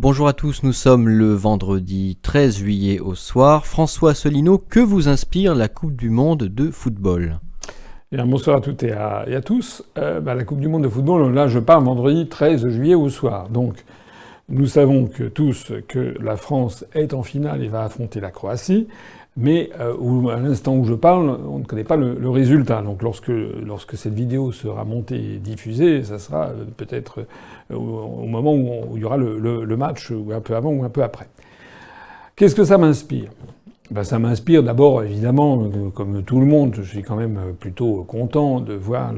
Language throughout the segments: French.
bonjour à tous, nous sommes le vendredi 13 juillet au soir. François Asselineau, que vous inspire la Coupe du Monde de football ? Bonsoir à toutes et à tous. La Coupe du Monde de football, là je pars vendredi 13 juillet au soir. Donc nous savons tous que la France est en finale et va affronter la Croatie. Mais à l'instant où je parle, on ne connaît pas le résultat. Donc lorsque cette vidéo sera montée et diffusée, ça sera peut-être au moment où il y aura le match, ou un peu avant ou un peu après. Qu'est-ce que ça m'inspire ? Ça m'inspire d'abord, évidemment, comme tout le monde, je suis quand même plutôt content de voir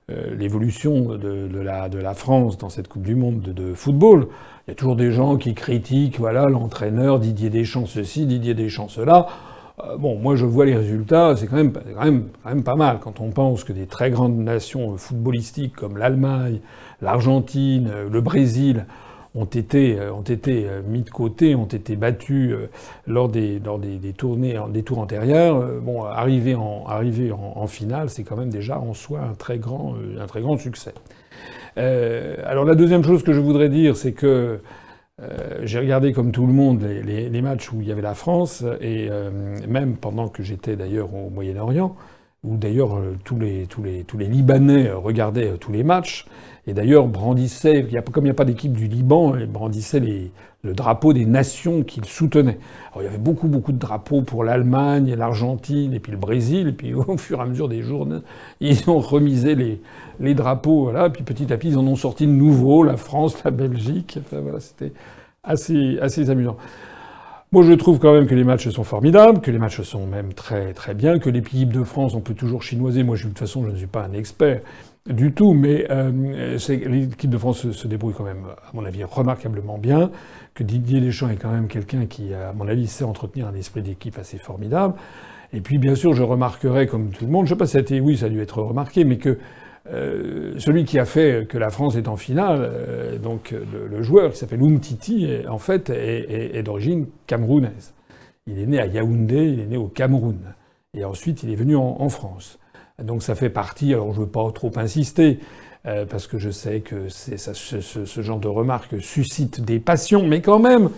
l'évolution de la France dans cette Coupe du Monde de football. Il y a toujours des gens qui critiquent, l'entraîneur, Didier Deschamps ceci, Didier Deschamps cela. Moi je vois les résultats, c'est quand même pas mal quand on pense que des très grandes nations footballistiques comme l'Allemagne, l'Argentine, le Brésil ont été mis de côté, ont été battus lors des tours antérieurs. Arriver en finale, c'est quand même déjà en soi un très grand succès. Alors la deuxième chose que je voudrais dire, c'est que j'ai regardé comme tout le monde les matchs où il y avait la France, et même pendant que j'étais d'ailleurs au Moyen-Orient, où d'ailleurs tous les Libanais regardaient tous les matchs, et d'ailleurs brandissaient, comme il n'y a pas d'équipe du Liban, ils brandissaient le drapeau des nations qu'ils soutenaient. Alors il y avait beaucoup de drapeaux pour l'Allemagne, l'Argentine et puis le Brésil, et puis au fur et à mesure des jours, ils ont remisé les drapeaux, puis petit à petit ils en ont sorti de nouveaux, la France, la Belgique, c'était assez amusant. Moi, je trouve quand même que les matchs sont formidables, que les matchs sont même très très bien, que l'équipe de France, on peut toujours chinoiser. Moi, de toute façon, je ne suis pas un expert du tout, mais l'équipe de France se débrouille quand même, à mon avis, remarquablement bien, que Didier Deschamps est quand même quelqu'un qui, à mon avis, sait entretenir un esprit d'équipe assez formidable. Et puis, bien sûr, je remarquerai, comme tout le monde, je ne sais pas si ça a dû être remarqué, mais que celui qui a fait que la France est en finale, le joueur qui s'appelle Umtiti, en fait, est d'origine camerounaise. Il est né à Yaoundé, il est né au Cameroun. Et ensuite, il est venu en France. Donc ça fait partie, alors je ne veux pas trop insister, parce que je sais que ce genre de remarques suscite des passions, mais quand même,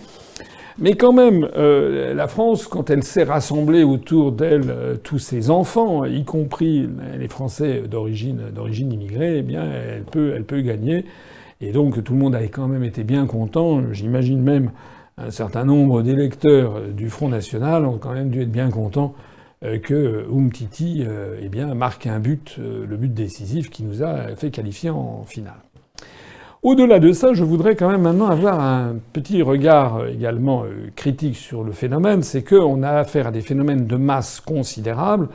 la France, quand elle sait rassembler autour d'elle tous ses enfants, y compris les Français d'origine immigrée, eh bien, elle peut gagner. Et donc, tout le monde avait quand même été bien content. J'imagine même un certain nombre d'électeurs du Front National ont quand même dû être bien contents que Umtiti, marque un but, le but décisif qui nous a fait qualifier en finale. Au-delà de ça, je voudrais quand même maintenant avoir un petit regard également critique sur le phénomène. C'est qu'on a affaire à des phénomènes de masse considérables.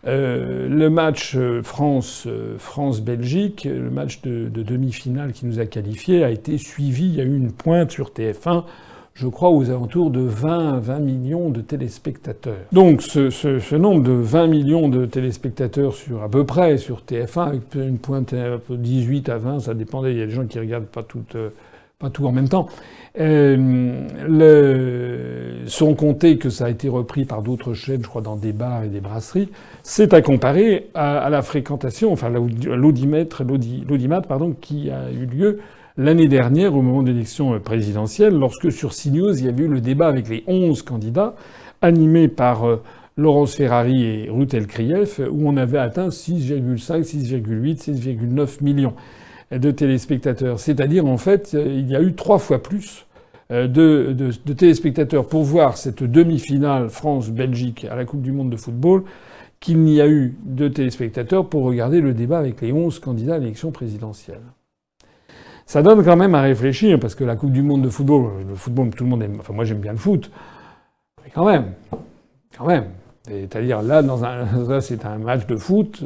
Le match France-Belgique, le match de demi-finale qui nous a qualifiés, a été suivi. Il y a eu une pointe sur TF1, je crois, aux alentours de 20 millions de téléspectateurs. Donc ce nombre de 20 millions de téléspectateurs à peu près sur TF1, avec une pointe un peu 18 à 20, ça dépendait, il y a des gens qui regardent pas tout en même temps, sans compter que ça a été repris par d'autres chaînes, je crois, dans des bars et des brasseries, c'est à comparer à la fréquentation, enfin l'audimat, qui a eu lieu l'année dernière, au moment de l'élection présidentielle, lorsque sur CNews, il y avait eu le débat avec les 11 candidats, animé par Laurence Ferrari et Ruth Elkrief, où on avait atteint 6,5, 6,8, 6,9 millions de téléspectateurs. C'est-à-dire, en fait, il y a eu 3 fois plus de téléspectateurs pour voir cette demi-finale France-Belgique à la Coupe du Monde de football qu'il n'y a eu de téléspectateurs pour regarder le débat avec les 11 candidats à l'élection présidentielle. Ça donne quand même à réfléchir, parce que la Coupe du Monde de football, le football, tout le monde aime, enfin moi j'aime bien le foot, mais quand même. C'est-à-dire là, c'est un match de foot.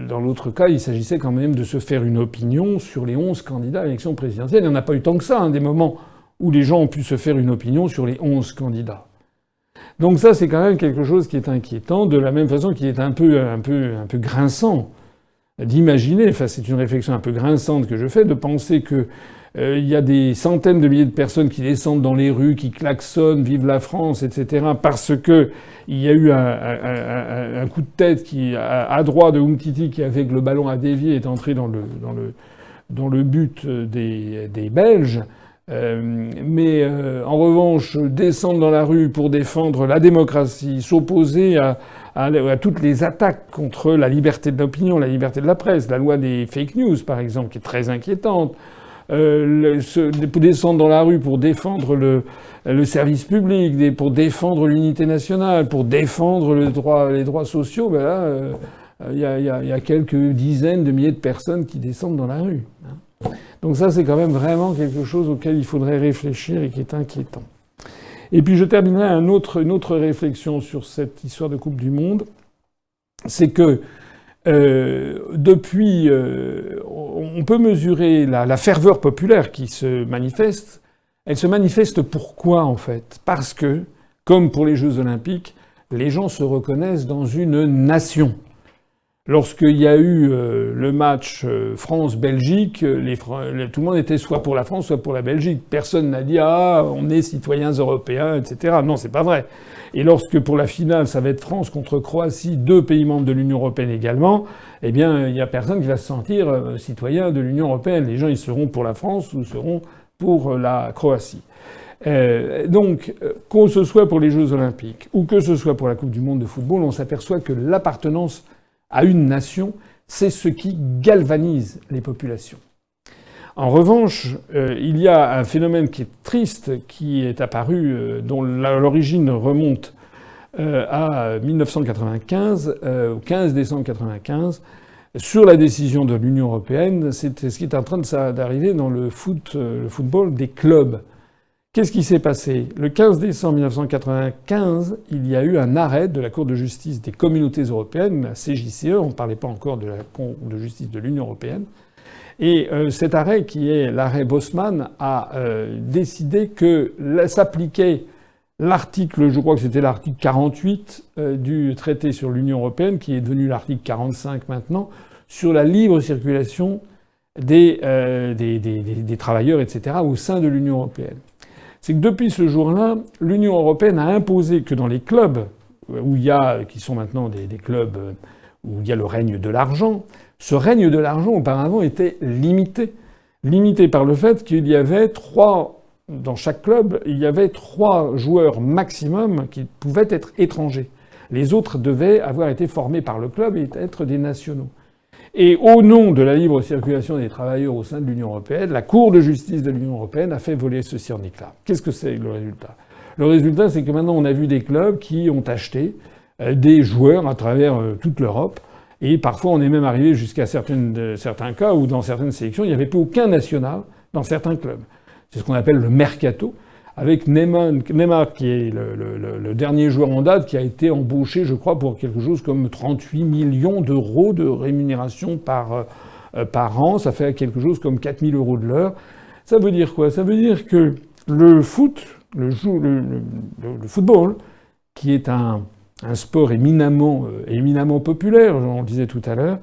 Dans l'autre cas, il s'agissait quand même de se faire une opinion sur les 11 candidats à l'élection présidentielle. Il n'y en a pas eu tant que ça, des moments où les gens ont pu se faire une opinion sur les 11 candidats. Donc ça, c'est quand même quelque chose qui est inquiétant, de la même façon qu'il est un peu grinçant d'imaginer, enfin c'est une réflexion un peu grinçante que je fais, de penser que il y a des centaines de milliers de personnes qui descendent dans les rues, qui klaxonnent, vive la France, etc., parce que il y a eu un coup de tête à droit de Umtiti qui, avec le ballon à dévier, est entré dans le but des Belges. Mais en revanche, descendre dans la rue pour défendre la démocratie, s'opposer à toutes les attaques contre la liberté de l'opinion, la liberté de la presse, la loi des fake news par exemple, qui est très inquiétante, descendre dans la rue pour défendre le service public, pour défendre l'unité nationale, pour défendre les droits sociaux, ben là, il y a quelques dizaines de milliers de personnes qui descendent dans la rue. Donc ça, c'est quand même vraiment quelque chose auquel il faudrait réfléchir et qui est inquiétant. Et puis je terminerai une autre réflexion sur cette histoire de Coupe du Monde, c'est que depuis, on peut mesurer la ferveur populaire qui se manifeste. Elle se manifeste pourquoi, en fait? Parce que, comme pour les Jeux Olympiques, les gens se reconnaissent dans une nation. Lorsqu'il y a eu le match France-Belgique, tout le monde était soit pour la France, soit pour la Belgique. Personne n'a dit « Ah, on est citoyens européens, etc. » Non, c'est pas vrai. Et lorsque, pour la finale, ça va être France contre Croatie, 2 pays membres de l'Union européenne également, eh bien, il y a personne qui va se sentir citoyen de l'Union européenne. Les gens, ils seront pour la France ou seront pour la Croatie. Donc, que ce soit pour les Jeux Olympiques ou que ce soit pour la Coupe du Monde de football, on s'aperçoit que l'appartenance à une nation, c'est ce qui galvanise les populations. En revanche, il y a un phénomène qui est triste, qui est apparu, dont l'origine remonte à 1995, au 15 décembre 1995, sur la décision de l'Union européenne. C'est ce qui est en train d'arriver dans le football des clubs. Qu'est-ce qui s'est passé? Le 15 décembre 1995, il y a eu un arrêt de la Cour de justice des communautés européennes, la CJCE, on ne parlait pas encore de la Cour de justice de l'Union européenne. Et cet arrêt, qui est l'arrêt Bosman, a décidé que s'appliquait l'article, je crois que c'était l'article 48 du traité sur l'Union européenne, qui est devenu l'article 45 maintenant, sur la libre circulation des travailleurs, etc., au sein de l'Union européenne. C'est que depuis ce jour-là, l'Union européenne a imposé que dans les clubs qui sont maintenant des clubs où il y a le règne de l'argent, ce règne de l'argent auparavant était limité. Limité par le fait qu'il y avait dans chaque club, il y avait 3 joueurs maximum qui pouvaient être étrangers. Les autres devaient avoir été formés par le club et être des nationaux. Et au nom de la libre circulation des travailleurs au sein de l'Union européenne, la Cour de justice de l'Union européenne a fait voler ceci en éclats. Qu'est-ce que c'est le résultat? Le résultat, c'est que maintenant on a vu des clubs qui ont acheté des joueurs à travers toute l'Europe. Et parfois on est même arrivé jusqu'à certains cas où dans certaines sélections, il n'y avait plus aucun national dans certains clubs. C'est ce qu'on appelle le mercato. Avec Neymar, qui est le dernier joueur en date, qui a été embauché, je crois, pour quelque chose comme 38 millions d'euros de rémunération par an. Ça fait quelque chose comme 4 000 euros de l'heure. Ça veut dire quoi? Ça veut dire que le football, qui est un sport éminemment populaire, on le disait tout à l'heure,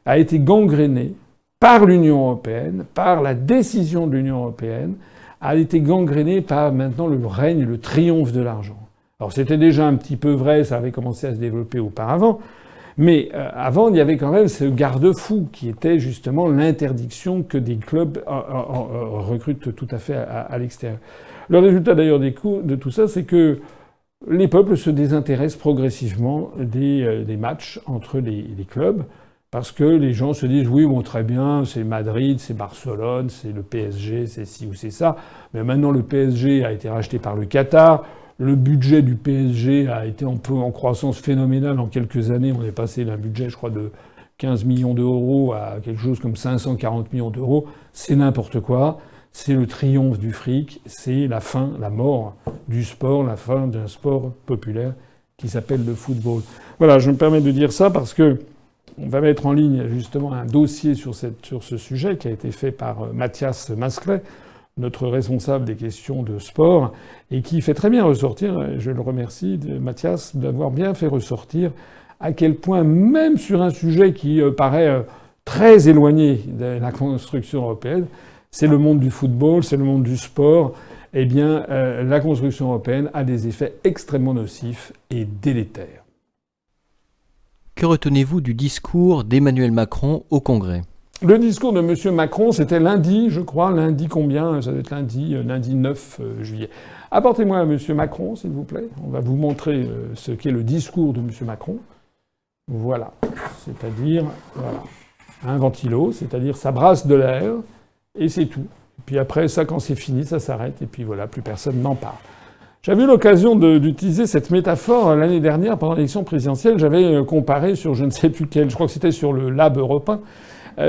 a été gangréné par l'Union européenne, par la décision de l'Union européenne, a été gangréné par maintenant le triomphe de l'argent. Alors c'était déjà un petit peu vrai, ça avait commencé à se développer auparavant, mais avant il y avait quand même ce garde-fou qui était justement l'interdiction que des clubs recrutent tout à fait à l'extérieur. Le résultat d'ailleurs de tout ça, c'est que les peuples se désintéressent progressivement des matchs entre les clubs, parce que les gens se disent « oui, bon, très bien, c'est Madrid, c'est Barcelone, c'est le PSG, c'est ci ou c'est ça ». Mais maintenant, le PSG a été racheté par le Qatar. Le budget du PSG a été en croissance phénoménale en quelques années. On est passé d'un budget, je crois, de 15 millions d'euros à quelque chose comme 540 millions d'euros. C'est n'importe quoi. C'est le triomphe du fric. C'est la fin, la mort du sport, la fin d'un sport populaire qui s'appelle le football. Voilà, je me permets de dire ça parce que on va mettre en ligne justement un dossier sur ce sujet qui a été fait par Mathias Masclet, notre responsable des questions de sport, et qui fait très bien ressortir, et je le remercie, Mathias, d'avoir bien fait ressortir à quel point, même sur un sujet qui paraît très éloigné de la construction européenne, c'est le monde du football, c'est le monde du sport, eh bien, la construction européenne a des effets extrêmement nocifs et délétères. Que retenez-vous du discours d'Emmanuel Macron au Congrès? Le discours de M. Macron, c'était lundi, je crois. Lundi combien? Ça doit être lundi 9 juillet. Apportez-moi M. Macron, s'il vous plaît. On va vous montrer ce qu'est le discours de M. Macron. Voilà. C'est-à-dire, voilà, un ventilo, c'est-à-dire ça brasse de l'air, et c'est tout. Et puis après, ça, quand c'est fini, ça s'arrête, et puis voilà, plus personne n'en parle. J'avais eu l'occasion d'utiliser cette métaphore l'année dernière pendant l'élection présidentielle. J'avais comparé sur je ne sais plus quel, je crois que c'était sur le Lab européen.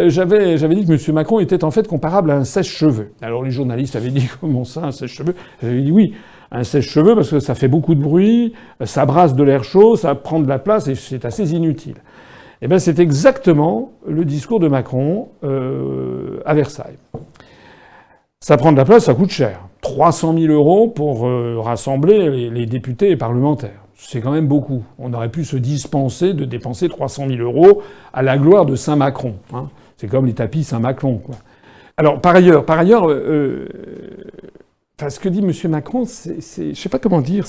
J'avais dit que M. Macron était en fait comparable à un sèche-cheveux. Alors les journalistes avaient dit comment ça, un sèche-cheveux? J'avais dit oui, un sèche-cheveux parce que ça fait beaucoup de bruit, ça brasse de l'air chaud, ça prend de la place et c'est assez inutile. Eh bien c'est exactement le discours de Macron à Versailles. Ça prend de la place, ça coûte cher. 300 000 € pour rassembler les députés et parlementaires. C'est quand même beaucoup. On aurait pu se dispenser de dépenser 300 000 € à la gloire de Saint-Macron. Hein. C'est comme les tapis Saint-Macron, quoi. Alors, par ailleurs, ce que dit M. Macron, je sais pas comment dire,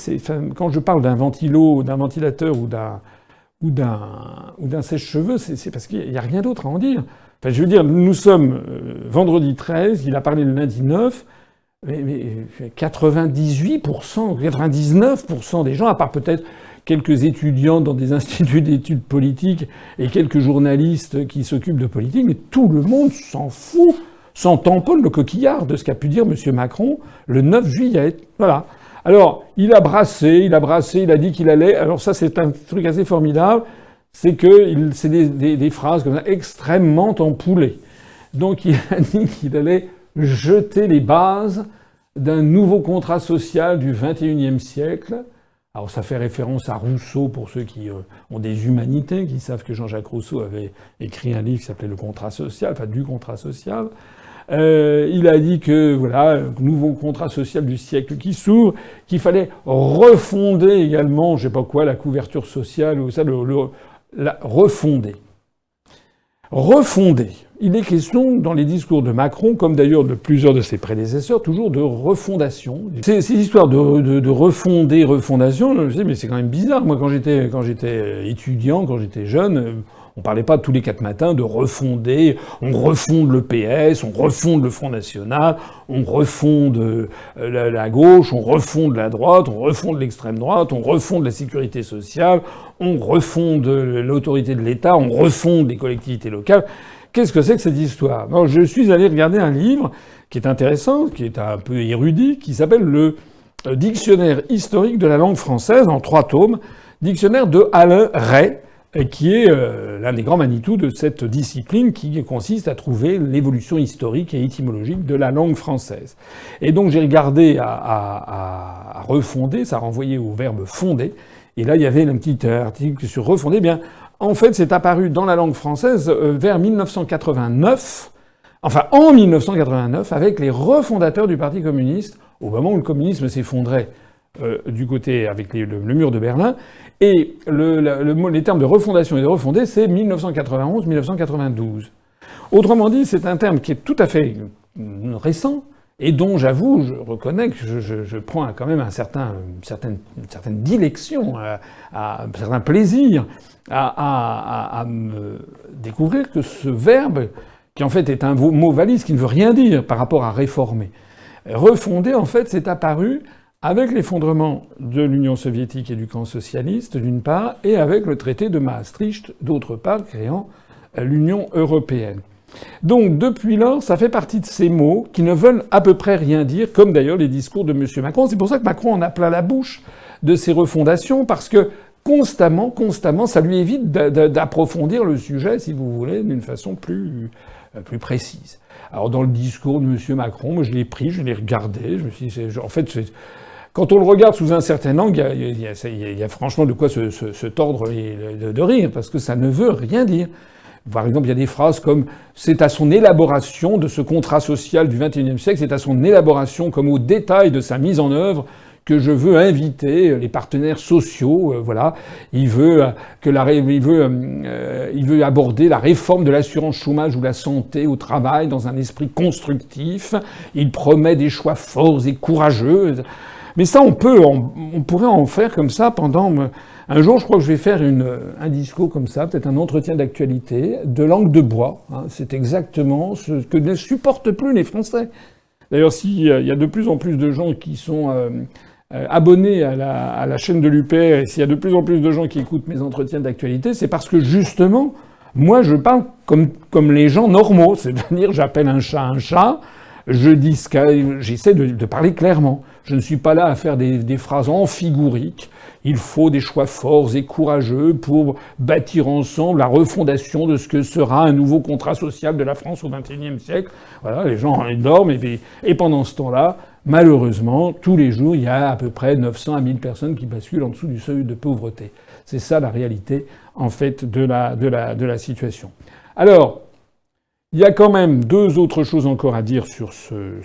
quand je parle d'un ventilo, d'un ventilateur ou d'un sèche-cheveux, c'est parce qu'il n'y a rien d'autre à en dire. Enfin, je veux dire, nous sommes vendredi 13, il a parlé le lundi 9, mais 98%, 99% des gens, à part peut-être quelques étudiants dans des instituts d'études politiques et quelques journalistes qui s'occupent de politique, mais tout le monde s'en fout, s'en tamponne le coquillard de ce qu'a pu dire M. Macron le 9 juillet. Voilà. Alors, il a brassé, il a dit qu'il allait... Alors ça, c'est un truc assez formidable, c'est que c'est des phrases comme ça, extrêmement empoulées. Donc il a dit qu'il allait jeter les bases d'un nouveau contrat social du XXIe siècle. Alors ça fait référence à Rousseau pour ceux qui ont des humanités, qui savent que Jean-Jacques Rousseau avait écrit un livre qui s'appelait Le contrat social, enfin du contrat social. Il a dit que voilà, nouveau contrat social du siècle qui s'ouvre, qu'il fallait refonder également, je sais pas quoi, la couverture sociale ou ça, refonder. Refonder. Il est question dans les discours de Macron, comme d'ailleurs de plusieurs de ses prédécesseurs, toujours de refondation. Ces histoires de refonder, refondation, je me dis mais c'est quand même bizarre. Moi, quand j'étais étudiant, quand j'étais jeune, on parlait pas tous les 4 matins de refonder. On refonde le PS, on refonde le Front National, on refonde la gauche, on refonde la droite, on refonde l'extrême droite, on refonde la sécurité sociale, on refonde l'autorité de l'État, on refonde les collectivités locales. Qu'est-ce que c'est que cette histoire? Alors, je suis allé regarder un livre qui est intéressant, qui est un peu érudit, qui s'appelle le Dictionnaire historique de la langue française, en 3 tomes, dictionnaire de Alain Ray, qui est l'un des grands Manitou de cette discipline qui consiste à trouver l'évolution historique et étymologique de la langue française. Et donc j'ai regardé à refonder, ça renvoyait au verbe fonder, et là il y avait un petit article sur refonder. Eh bien, en fait, c'est apparu dans la langue française vers 1989, enfin en 1989, avec les refondateurs du Parti communiste, au moment où le communisme s'effondrait du côté avec le mur de Berlin. Et les termes de refondation et de refonder, c'est 1991-1992. Autrement dit, c'est un terme qui est tout à fait récent et dont, j'avoue, je reconnais que je prends quand même une certaine dilection, un certain plaisir à me découvrir que ce verbe, qui en fait est un mot valise qui ne veut rien dire par rapport à réformer. Refonder, en fait, c'est apparu avec l'effondrement de l'Union soviétique et du camp socialiste, d'une part, et avec le traité de Maastricht, d'autre part, créant l'Union européenne. Donc, depuis lors, ça fait partie de ces mots qui ne veulent à peu près rien dire, comme d'ailleurs les discours de M. Macron. C'est pour ça que Macron en a plein la bouche de ces refondations, parce que constamment, ça lui évite d'approfondir le sujet, si vous voulez, d'une façon plus précise. Alors, dans le discours de M. Macron, moi, je l'ai pris, je l'ai regardé, je me suis dit, en fait, quand on le regarde sous un certain angle, il y a franchement de quoi se tordre de rire, parce que ça ne veut rien dire. Par exemple, il y a des phrases comme « c'est à son élaboration de ce contrat social du XXIe siècle, c'est à son élaboration comme au détail de sa mise en œuvre que je veux inviter les partenaires sociaux. » Voilà, il veut aborder la réforme de l'assurance chômage ou la santé au travail dans un esprit constructif. Il promet des choix forts et courageux. Mais ça, on pourrait en faire comme ça pendant Un jour, je crois que je vais faire un discours comme ça, peut-être un entretien d'actualité, de langue de bois. Hein. C'est exactement ce que ne supportent plus les Français. D'ailleurs, s'il y a de plus en plus de gens qui sont abonnés à la chaîne de l'UPR, et s'il y a de plus en plus de gens qui écoutent mes entretiens d'actualité, c'est parce que justement, moi, je parle comme les gens normaux. C'est-à-dire, j'appelle un chat, j'essaie de parler clairement. Je ne suis pas là à faire des phrases amphigouriques. Il faut des choix forts et courageux pour bâtir ensemble la refondation de ce que sera un nouveau contrat social de la France au XXIe siècle. Voilà, les gens dorment et pendant ce temps-là, malheureusement, tous les jours, il y a à peu près 900 à 1000 personnes qui basculent en dessous du seuil de pauvreté. C'est ça la réalité, en fait, de la situation. Alors, il y a quand même deux autres choses encore à dire sur ce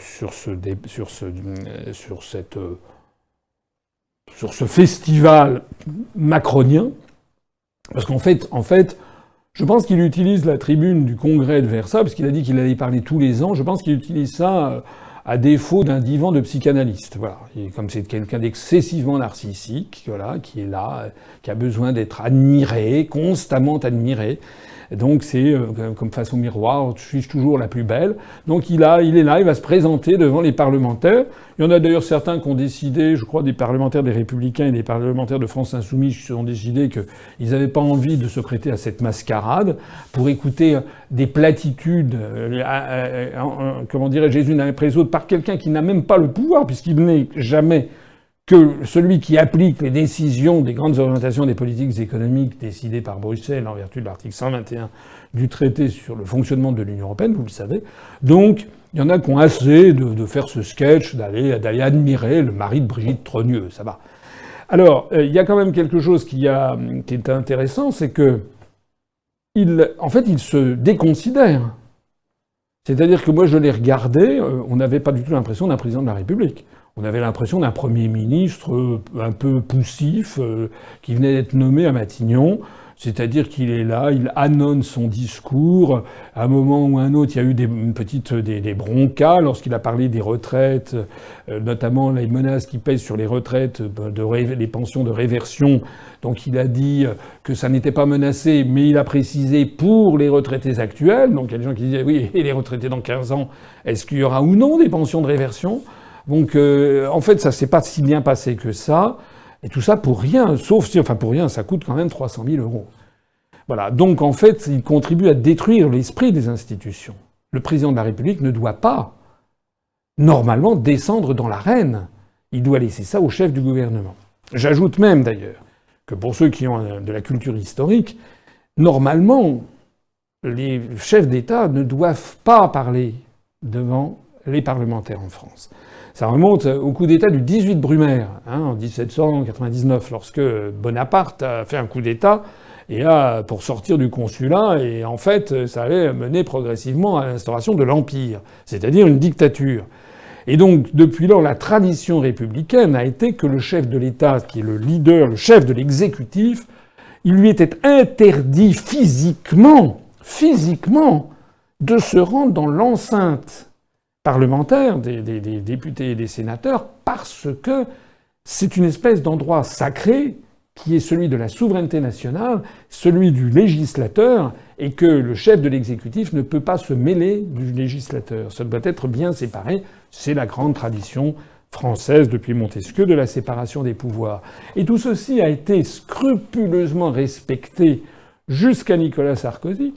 festival macronien. Parce qu'en fait, je pense qu'il utilise la tribune du Congrès de Versailles, parce qu'il a dit qu'il allait y parler tous les ans. Je pense qu'il utilise ça à défaut d'un divan de psychanalyste. Voilà. Et comme c'est quelqu'un d'excessivement narcissique, voilà, qui est là, qui a besoin d'être admiré, constamment admiré. Donc c'est comme face au miroir, suis-je toujours la plus belle? Donc il est là, il va se présenter devant les parlementaires. Il y en a d'ailleurs certains qui ont décidé, je crois des parlementaires des Républicains et des parlementaires de France Insoumise qui ont décidé qu'ils n'avaient pas envie de se prêter à cette mascarade pour écouter des platitudes, comment dirais-je, les unes après les autres, par quelqu'un qui n'a même pas le pouvoir, puisqu'il n'est jamais que celui qui applique les décisions des grandes orientations des politiques économiques décidées par Bruxelles en vertu de l'article 121 du traité sur le fonctionnement de l'Union européenne, vous le savez. Donc, il y en a qui ont assez de faire ce sketch, d'aller admirer le mari de Brigitte Trogneux, ça va. Alors, il y a quand même quelque chose qui est intéressant, c'est que en fait, il se déconsidère. C'est-à-dire que moi, je l'ai regardé, on n'avait pas du tout l'impression d'un président de la République. On avait l'impression d'un Premier ministre un peu poussif, qui venait d'être nommé à Matignon. C'est-à-dire qu'il est là, il annonce son discours. À un moment ou à un autre, il y a eu des broncas lorsqu'il a parlé des retraites, notamment les menaces qui pèsent sur les retraites, les pensions de réversion. Donc il a dit que ça n'était pas menacé, mais il a précisé pour les retraités actuels. Donc il y a des gens qui disaient oui, et les retraités dans 15 ans, est-ce qu'il y aura ou non des pensions de réversion? Donc, en fait, ça s'est pas si bien passé que ça. Et tout ça pour rien. Pour rien, ça coûte quand même 300 000 €. Voilà. Donc, en fait, il contribue à détruire l'esprit des institutions. Le président de la République ne doit pas, normalement, descendre dans l'arène. Il doit laisser ça au chef du gouvernement. J'ajoute même, d'ailleurs, que pour ceux qui ont de la culture historique, normalement, les chefs d'État ne doivent pas parler devant les parlementaires en France. Ça remonte au coup d'État du 18 Brumaire, en 1799, lorsque Bonaparte a fait un coup d'État pour sortir du consulat, et en fait, ça allait mener progressivement à l'instauration de l'Empire, c'est-à-dire une dictature. Et donc, depuis lors, la tradition républicaine a été que le chef de l'État, qui est le leader, le chef de l'exécutif, il lui était interdit physiquement, de se rendre dans l'enceinte parlementaire des députés et des sénateurs, parce que c'est une espèce d'endroit sacré qui est celui de la souveraineté nationale, celui du législateur, et que le chef de l'exécutif ne peut pas se mêler du législateur. Ça doit être bien séparé. C'est la grande tradition française depuis Montesquieu de la séparation des pouvoirs. Et tout ceci a été scrupuleusement respecté jusqu'à Nicolas Sarkozy.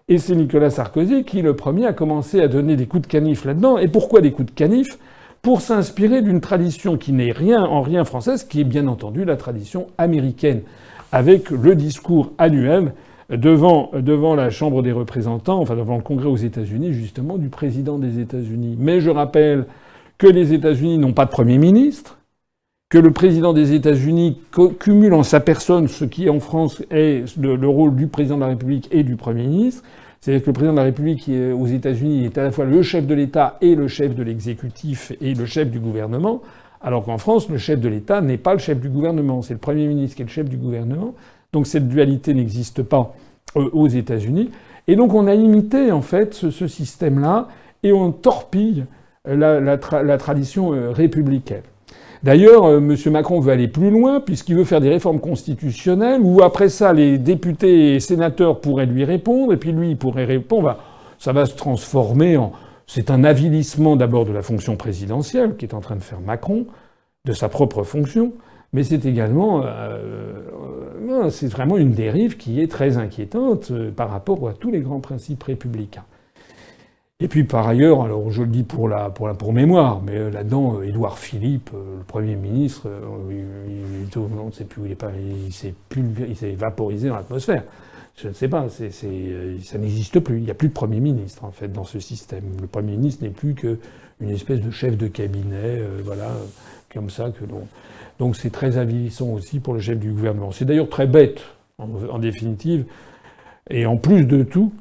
Et c'est Nicolas Sarkozy qui, le premier, a commencé à donner des coups de canif là-dedans. Et pourquoi des coups de canif? Pour s'inspirer d'une tradition qui n'est en rien française, qui est bien entendu la tradition américaine, avec le discours annuel devant la Chambre des représentants, enfin devant le Congrès aux États-Unis, justement, du président des États-Unis. Mais je rappelle que les États-Unis n'ont pas de Premier ministre, que le président des États-Unis cumule en sa personne ce qui, en France, est le rôle du président de la République et du Premier ministre. C'est-à-dire que le président de la République qui est aux États-Unis est à la fois le chef de l'État et le chef de l'exécutif et le chef du gouvernement, alors qu'en France, le chef de l'État n'est pas le chef du gouvernement, c'est le Premier ministre qui est le chef du gouvernement. Donc cette dualité n'existe pas aux États-Unis. Et donc on a imité en fait ce système-là et on torpille la tradition républicaine. D'ailleurs, M. Macron veut aller plus loin puisqu'il veut faire des réformes constitutionnelles où après ça, les députés et sénateurs pourraient lui répondre et puis lui, il pourrait répondre. Ça va se transformer en... C'est un avilissement d'abord de la fonction présidentielle qu'est en train de faire Macron, de sa propre fonction, mais c'est également... c'est vraiment une dérive qui est très inquiétante par rapport à tous les grands principes républicains. Et puis par ailleurs, alors je le dis pour mémoire, mais là-dedans, Édouard Philippe, le Premier ministre, on ne sait plus où il est, il s'est vaporisé dans l'atmosphère. Je ne sais pas, ça n'existe plus. Il n'y a plus de Premier ministre en fait dans ce système. Le Premier ministre n'est plus qu'une espèce de chef de cabinet, comme ça que l'on. Donc c'est très avilissant aussi pour le chef du gouvernement. C'est d'ailleurs très bête en définitive, et en plus de tout.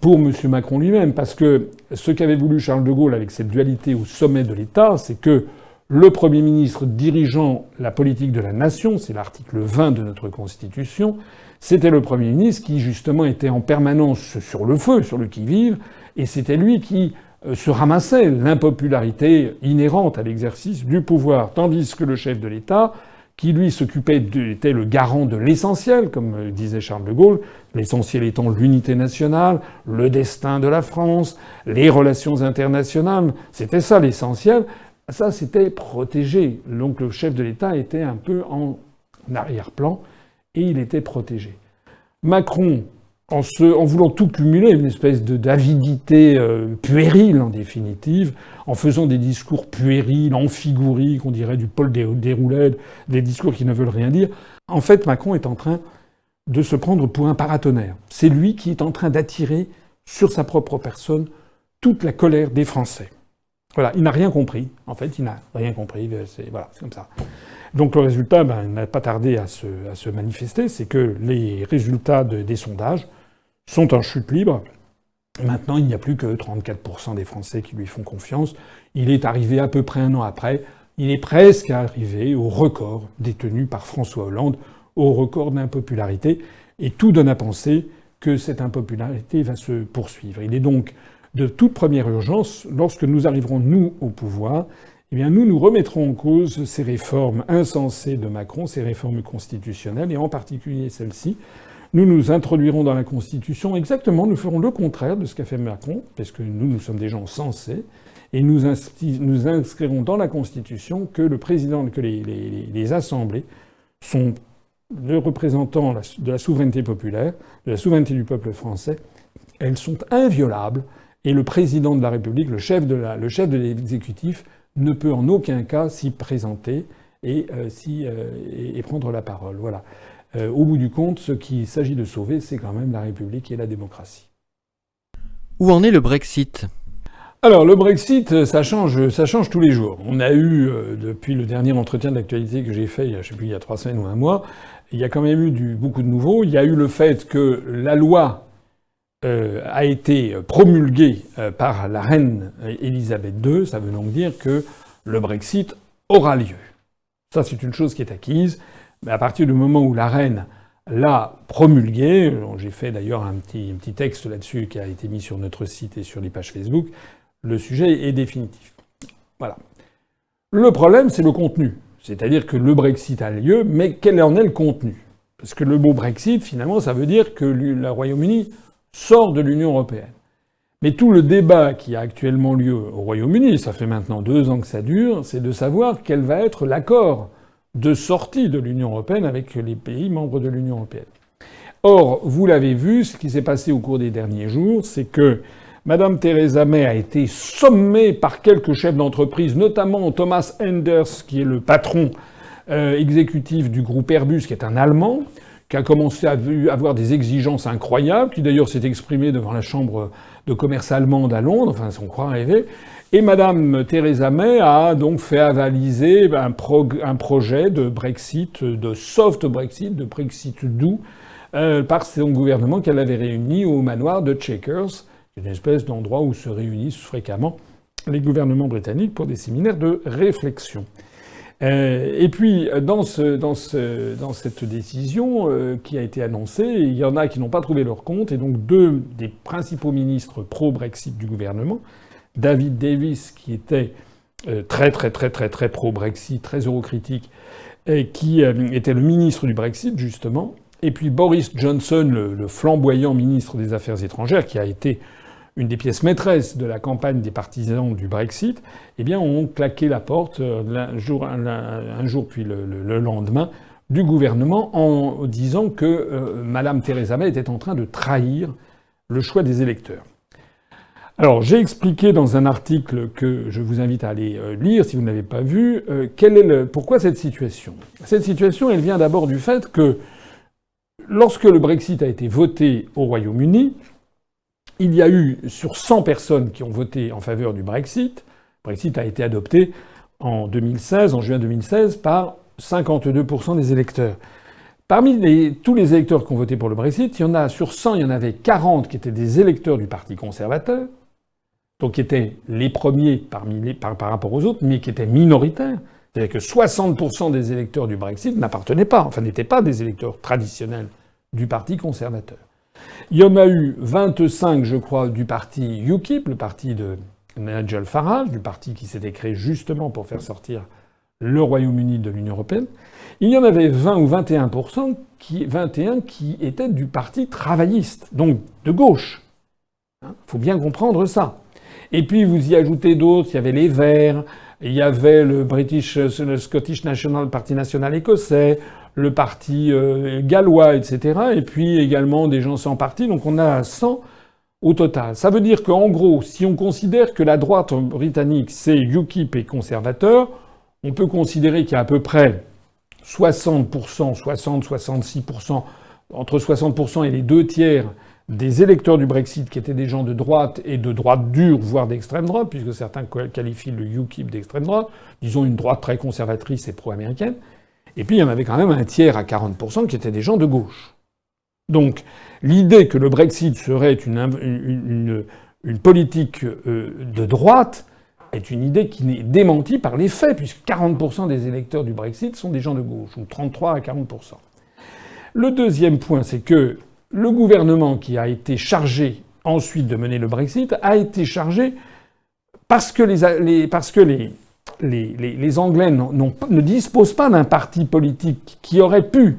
Pour M. Macron lui-même, parce que ce qu'avait voulu Charles de Gaulle avec cette dualité au sommet de l'État, c'est que le Premier ministre dirigeant la politique de la nation, c'est l'article 20 de notre Constitution, c'était le Premier ministre qui justement était en permanence sur le feu, sur le qui-vive, et c'était lui qui se ramassait l'impopularité inhérente à l'exercice du pouvoir, tandis que le chef de l'État, qui lui était le garant de l'essentiel, comme disait Charles de Gaulle, l'essentiel étant l'unité nationale, le destin de la France, les relations internationales, c'était ça l'essentiel. Ça, c'était protégé. Donc le chef de l'État était un peu en arrière-plan et il était protégé. Macron, en voulant tout cumuler, une espèce d'avidité puérile en définitive, en faisant des discours puérils, amphigouriques, on dirait du Paul Déroulède, des discours qui ne veulent rien dire. En fait, Macron est en train de se prendre pour un paratonnerre. C'est lui qui est en train d'attirer sur sa propre personne toute la colère des Français. Voilà, il n'a rien compris. En fait, il n'a rien compris. C'est comme ça. Donc le résultat, il n'a pas tardé à se manifester. C'est que les résultats des sondages sont en chute libre. Maintenant, il n'y a plus que 34% des Français qui lui font confiance. Il est arrivé à peu près un an après. Il est presque arrivé au record détenu par François Hollande, au record d'impopularité. Et tout donne à penser que cette impopularité va se poursuivre. Il est donc de toute première urgence, lorsque nous arriverons, nous, au pouvoir, eh bien, nous remettrons en cause ces réformes insensées de Macron, ces réformes constitutionnelles, et en particulier celle-ci. Nous introduirons dans la Constitution exactement, nous ferons le contraire de ce qu'a fait Macron, parce que nous sommes des gens sensés, et nous inscrirons dans la Constitution que le président, que les assemblées sont le représentant de la souveraineté populaire, de la souveraineté du peuple français. Elles sont inviolables, et le président de la République, le chef de l'exécutif, ne peut en aucun cas s'y présenter et prendre la parole. Voilà. Au bout du compte, ce qu'il s'agit de sauver, c'est quand même la République et la démocratie. Où en est le Brexit ? Alors, le Brexit, ça change tous les jours. On a eu, depuis le dernier entretien d'actualité que j'ai fait, je ne sais plus, il y a 3 semaines ou un mois, il y a quand même eu beaucoup de nouveaux. Il y a eu le fait que la loi a été promulguée par la reine Elisabeth II. Ça veut donc dire que le Brexit aura lieu. Ça, c'est une chose qui est acquise. Mais à partir du moment où la reine l'a promulguée, j'ai fait d'ailleurs un petit texte là-dessus qui a été mis sur notre site et sur les pages Facebook, le sujet est définitif. Voilà. Le problème, c'est le contenu. C'est-à-dire que le Brexit a lieu, mais quel en est le contenu ? Parce que le mot Brexit, finalement, ça veut dire que le Royaume-Uni sort de l'Union européenne. Mais tout le débat qui a actuellement lieu au Royaume-Uni, ça fait maintenant 2 ans que ça dure, c'est de savoir quel va être l'accord de sortie de l'Union européenne avec les pays membres de l'Union européenne. Or, vous l'avez vu, ce qui s'est passé au cours des derniers jours, c'est que Madame Theresa May a été sommée par quelques chefs d'entreprise, notamment Thomas Enders, qui est le patron exécutif du groupe Airbus, qui est un Allemand, qui a commencé à avoir des exigences incroyables, qui d'ailleurs s'est exprimé devant la Chambre de commerce allemande à Londres, enfin, on croit rêver. Et Madame Theresa May a donc fait avaliser un projet de Brexit, de soft Brexit, de Brexit doux, par son gouvernement qu'elle avait réuni au manoir de Chequers, une espèce d'endroit où se réunissent fréquemment les gouvernements britanniques pour des séminaires de réflexion. Et puis, dans cette décision qui a été annoncée, il y en a qui n'ont pas trouvé leur compte, et donc 2 des principaux ministres pro-Brexit du gouvernement, David Davis, qui était très pro-Brexit, très eurocritique, qui était le ministre du Brexit, justement. Et puis Boris Johnson, le flamboyant ministre des Affaires étrangères, qui a été une des pièces maîtresses de la campagne des partisans du Brexit, eh bien, ont claqué la porte un jour puis le lendemain du gouvernement en disant que Madame Theresa May était en train de trahir le choix des électeurs. Alors, j'ai expliqué dans un article que je vous invite à aller lire si vous ne l'avez pas vu, pourquoi cette situation. Cette situation, elle vient d'abord du fait que lorsque le Brexit a été voté au Royaume-Uni, il y a eu, sur 100 personnes qui ont voté en faveur du Brexit, le Brexit a été adopté en juin 2016, par 52% des électeurs. Parmi tous les électeurs qui ont voté pour le Brexit, sur 100, il y en avait 40 qui étaient des électeurs du Parti conservateur, donc qui étaient les premiers par rapport aux autres, mais qui étaient minoritaires. C'est-à-dire que 60% des électeurs du Brexit n'étaient pas des électeurs traditionnels du Parti conservateur. Il y en a eu 25, je crois, du parti UKIP, le parti de Nigel Farage, du parti qui s'était créé justement pour faire sortir le Royaume-Uni de l'Union européenne. Il y en avait 20 ou 21% qui étaient du parti travailliste, donc de gauche. Faut bien comprendre ça. Et puis vous y ajoutez d'autres, il y avait les Verts, il y avait le Scottish National, Parti national écossais, le parti gallois, etc. Et puis également des gens sans parti. Donc on a 100 au total. Ça veut dire qu'en gros, si on considère que la droite britannique, c'est UKIP et conservateur, on peut considérer qu'il y a à peu près 60%, 66%, entre 60% et les 2/3 des électeurs du Brexit qui étaient des gens de droite et de droite dure, voire d'extrême droite, puisque certains qualifient le UKIP d'extrême droite, disons une droite très conservatrice et pro-américaine. Et puis il y en avait quand même un tiers à 40% qui étaient des gens de gauche. Donc l'idée que le Brexit serait une politique de droite est une idée qui n'est démentie par les faits, puisque 40% des électeurs du Brexit sont des gens de gauche, ou 33 à 40%. Le deuxième point, c'est que le gouvernement qui a été chargé ensuite de mener le Brexit a été chargé parce que les Anglais ne disposent pas d'un parti politique qui aurait pu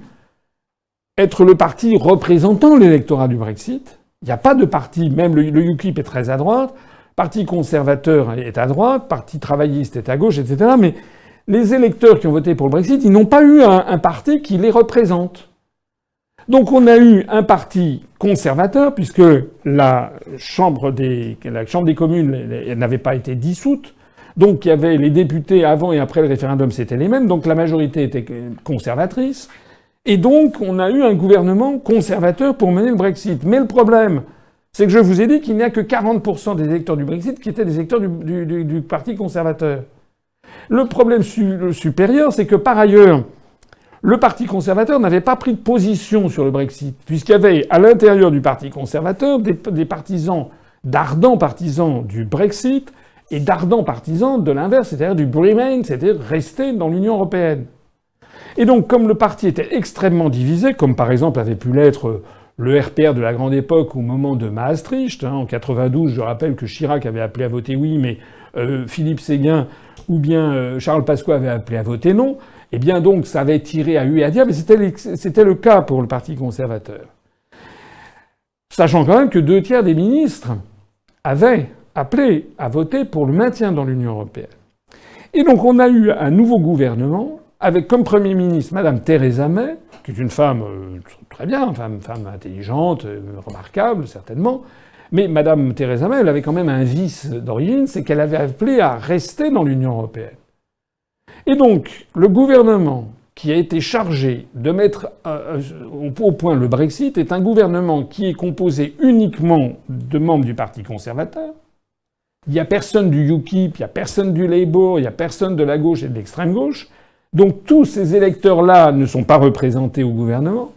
être le parti représentant l'électorat du Brexit. Il n'y a pas de parti, même le UKIP est très à droite, parti conservateur est à droite, parti travailliste est à gauche, etc. Mais les électeurs qui ont voté pour le Brexit, ils n'ont pas eu un parti qui les représente. Donc on a eu un parti conservateur, puisque la Chambre des communes n'avait pas été dissoute. Donc il y avait les députés avant et après le référendum, c'était les mêmes. Donc la majorité était conservatrice. Et donc on a eu un gouvernement conservateur pour mener le Brexit. Mais le problème, c'est que je vous ai dit qu'il n'y a que 40% des électeurs du Brexit qui étaient des électeurs du Parti conservateur. Le problème supérieur, c'est que par ailleurs, le Parti conservateur n'avait pas pris de position sur le Brexit, puisqu'il y avait à l'intérieur du Parti conservateur des partisans, d'ardents partisans du Brexit et d'ardents partisans de l'inverse, c'est-à-dire du Remain, c'est-à-dire rester dans l'Union européenne. Et donc, comme le parti était extrêmement divisé, comme par exemple avait pu l'être le RPR de la grande époque au moment de Maastricht, en 92, je rappelle que Chirac avait appelé à voter oui, mais Philippe Séguin ou bien Charles Pasqua avaient appelé à voter non. Eh bien donc, ça avait tiré à hu et à dire, mais c'était le cas pour le Parti conservateur. Sachant quand même que 2/3 des ministres avaient appelé à voter pour le maintien dans l'Union européenne. Et donc on a eu un nouveau gouvernement, avec comme Premier ministre Madame Theresa May, qui est une femme très bien, une femme intelligente, remarquable, certainement. Mais Madame Theresa May, elle avait quand même un vice d'origine, c'est qu'elle avait appelé à rester dans l'Union européenne. Et donc, le gouvernement qui a été chargé de mettre au point le Brexit est un gouvernement qui est composé uniquement de membres du Parti conservateur. Il n'y a personne du UKIP, il n'y a personne du Labour, il n'y a personne de la gauche et de l'extrême gauche. Donc tous ces électeurs-là ne sont pas représentés au gouvernement.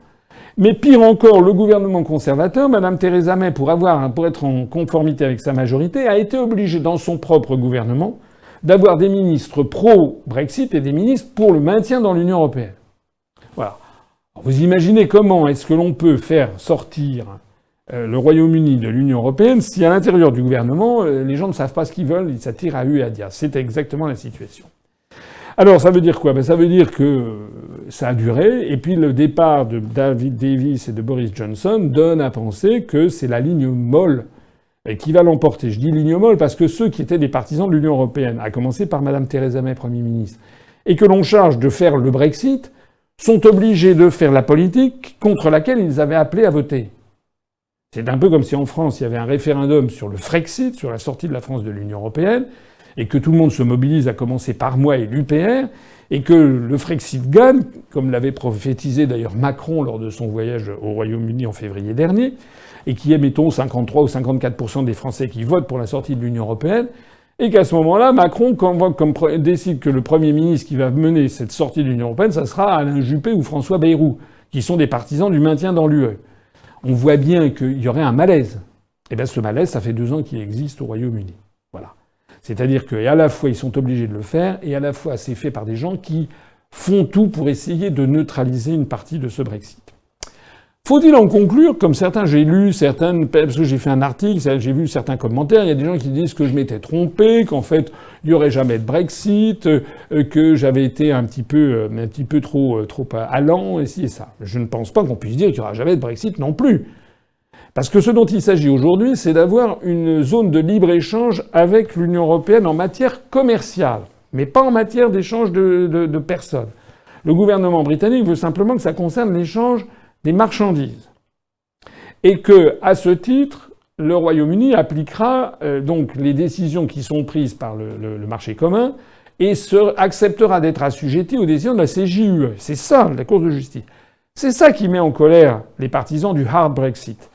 Mais pire encore, le gouvernement conservateur, Madame Theresa May, pour être en conformité avec sa majorité, a été obligée dans son propre gouvernement d'avoir des ministres pro-Brexit et des ministres pour le maintien dans l'Union européenne. Voilà. Alors vous imaginez comment est-ce que l'on peut faire sortir le Royaume-Uni de l'Union européenne si à l'intérieur du gouvernement, les gens ne savent pas ce qu'ils veulent, ils s'attirent à hu et à dia. C'est exactement la situation. Alors, ça veut dire quoi? Ça veut dire que ça a duré, et puis le départ de David Davis et de Boris Johnson donne à penser que c'est la ligne molle qui va l'emporter. Je dis ligne molle parce que ceux qui étaient des partisans de l'Union européenne, à commencer par Madame Theresa May, Premier ministre, et que l'on charge de faire le Brexit, sont obligés de faire la politique contre laquelle ils avaient appelé à voter. C'est un peu comme si en France, il y avait un référendum sur le Frexit, sur la sortie de la France de l'Union européenne, et que tout le monde se mobilise, à commencer par moi et l'UPR, et que le Frexit gagne, comme l'avait prophétisé d'ailleurs Macron lors de son voyage au Royaume-Uni en février dernier, et qui est, mettons, 53 ou 54% des Français qui votent pour la sortie de l'Union européenne, et qu'à ce moment-là, Macron décide que le Premier ministre qui va mener cette sortie de l'Union européenne, ça sera Alain Juppé ou François Bayrou, qui sont des partisans du maintien dans l'UE. On voit bien qu'il y aurait un malaise. Et bien ce malaise, ça fait 2 ans qu'il existe au Royaume-Uni. Voilà. C'est-à-dire qu'à la fois ils sont obligés de le faire, et à la fois c'est fait par des gens qui font tout pour essayer de neutraliser une partie de ce Brexit. Faut-il en conclure, comme certains, j'ai lu certaines, parce que j'ai fait un article, j'ai vu certains commentaires, il y a des gens qui disent que je m'étais trompé, qu'en fait il n'y aurait jamais de Brexit, que j'avais été un petit peu trop allant, et ci et ça. Je ne pense pas qu'on puisse dire qu'il n'y aura jamais de Brexit non plus. Parce que ce dont il s'agit aujourd'hui, c'est d'avoir une zone de libre-échange avec l'Union européenne en matière commerciale, mais pas en matière d'échange de personnes. Le gouvernement britannique veut simplement que ça concerne l'échange des marchandises. Et que, à ce titre, le Royaume-Uni appliquera donc les décisions qui sont prises par le marché commun et acceptera d'être assujetti aux décisions de la CJUE. C'est ça, la Cour de justice. C'est ça qui met en colère les partisans du hard Brexit.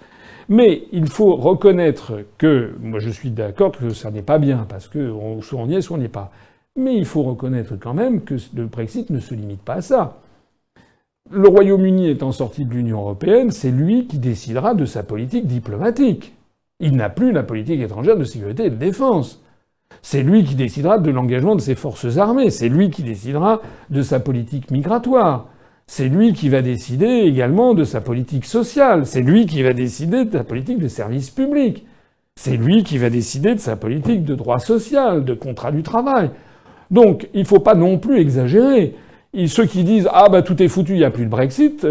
Mais il faut reconnaître que, moi je suis d'accord que ça n'est pas bien, parce que soit on y est, soit on n'y est pas. Mais il faut reconnaître quand même que le Brexit ne se limite pas à ça. Le Royaume-Uni étant sorti de l'Union européenne, c'est lui qui décidera de sa politique diplomatique. Il n'a plus la politique étrangère de sécurité et de défense. C'est lui qui décidera de l'engagement de ses forces armées. C'est lui qui décidera de sa politique migratoire. C'est lui qui va décider également de sa politique sociale. C'est lui qui va décider de sa politique de service public. C'est lui qui va décider de sa politique de droit social, de contrat du travail. Donc, il ne faut pas non plus exagérer. Et ceux qui disent « Ah, bah tout est foutu, il n'y a plus de Brexit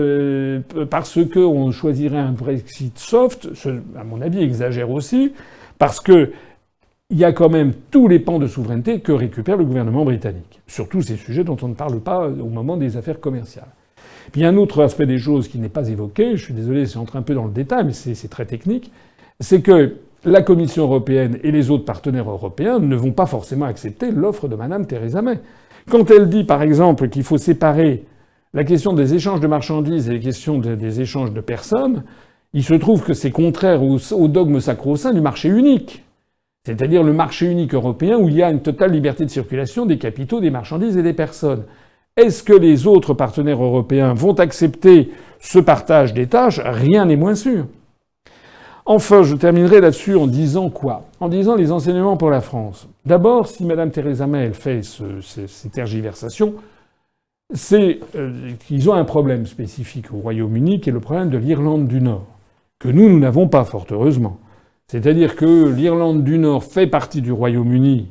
parce qu'on choisirait un Brexit soft », à mon avis, exagèrent aussi, parce que il y a quand même tous les pans de souveraineté que récupère le gouvernement britannique. Surtout ces sujets dont on ne parle pas au moment des affaires commerciales. Puis il y a un autre aspect des choses qui n'est pas évoqué, je suis désolé, c'est entrer un peu dans le détail, mais c'est très technique, c'est que la Commission européenne et les autres partenaires européens ne vont pas forcément accepter l'offre de Madame Theresa May. Quand elle dit, par exemple, qu'il faut séparer la question des échanges de marchandises et la question des échanges de personnes, il se trouve que c'est contraire au dogme sacro-saint du marché unique. C'est-à-dire le marché unique européen où il y a une totale liberté de circulation des capitaux, des marchandises et des personnes. Est-ce que les autres partenaires européens vont accepter ce partage des tâches? Rien n'est moins sûr. Enfin, je terminerai là-dessus en disant quoi? En disant les enseignements pour la France. D'abord, si Mme Theresa May elle fait ces tergiversations, c'est qu'ils ont un problème spécifique au Royaume-Uni, qui est le problème de l'Irlande du Nord, que nous n'avons pas, fort heureusement. C'est-à-dire que l'Irlande du Nord fait partie du Royaume-Uni,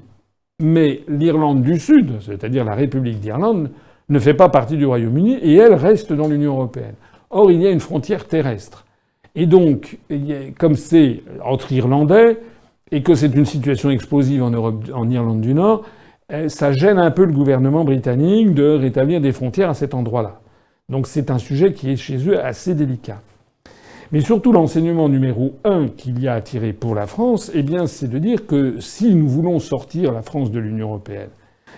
mais l'Irlande du Sud, c'est-à-dire la République d'Irlande, ne fait pas partie du Royaume-Uni et elle reste dans l'Union européenne. Or, il y a une frontière terrestre. Et donc, comme c'est entre Irlandais, et que c'est une situation explosive en Irlande du Nord, ça gêne un peu le gouvernement britannique de rétablir des frontières à cet endroit-là. Donc c'est un sujet qui est chez eux assez délicat. Mais surtout, l'enseignement numéro 1 qu'il y a à tirer pour la France, eh bien, c'est de dire que si nous voulons sortir la France de l'Union européenne,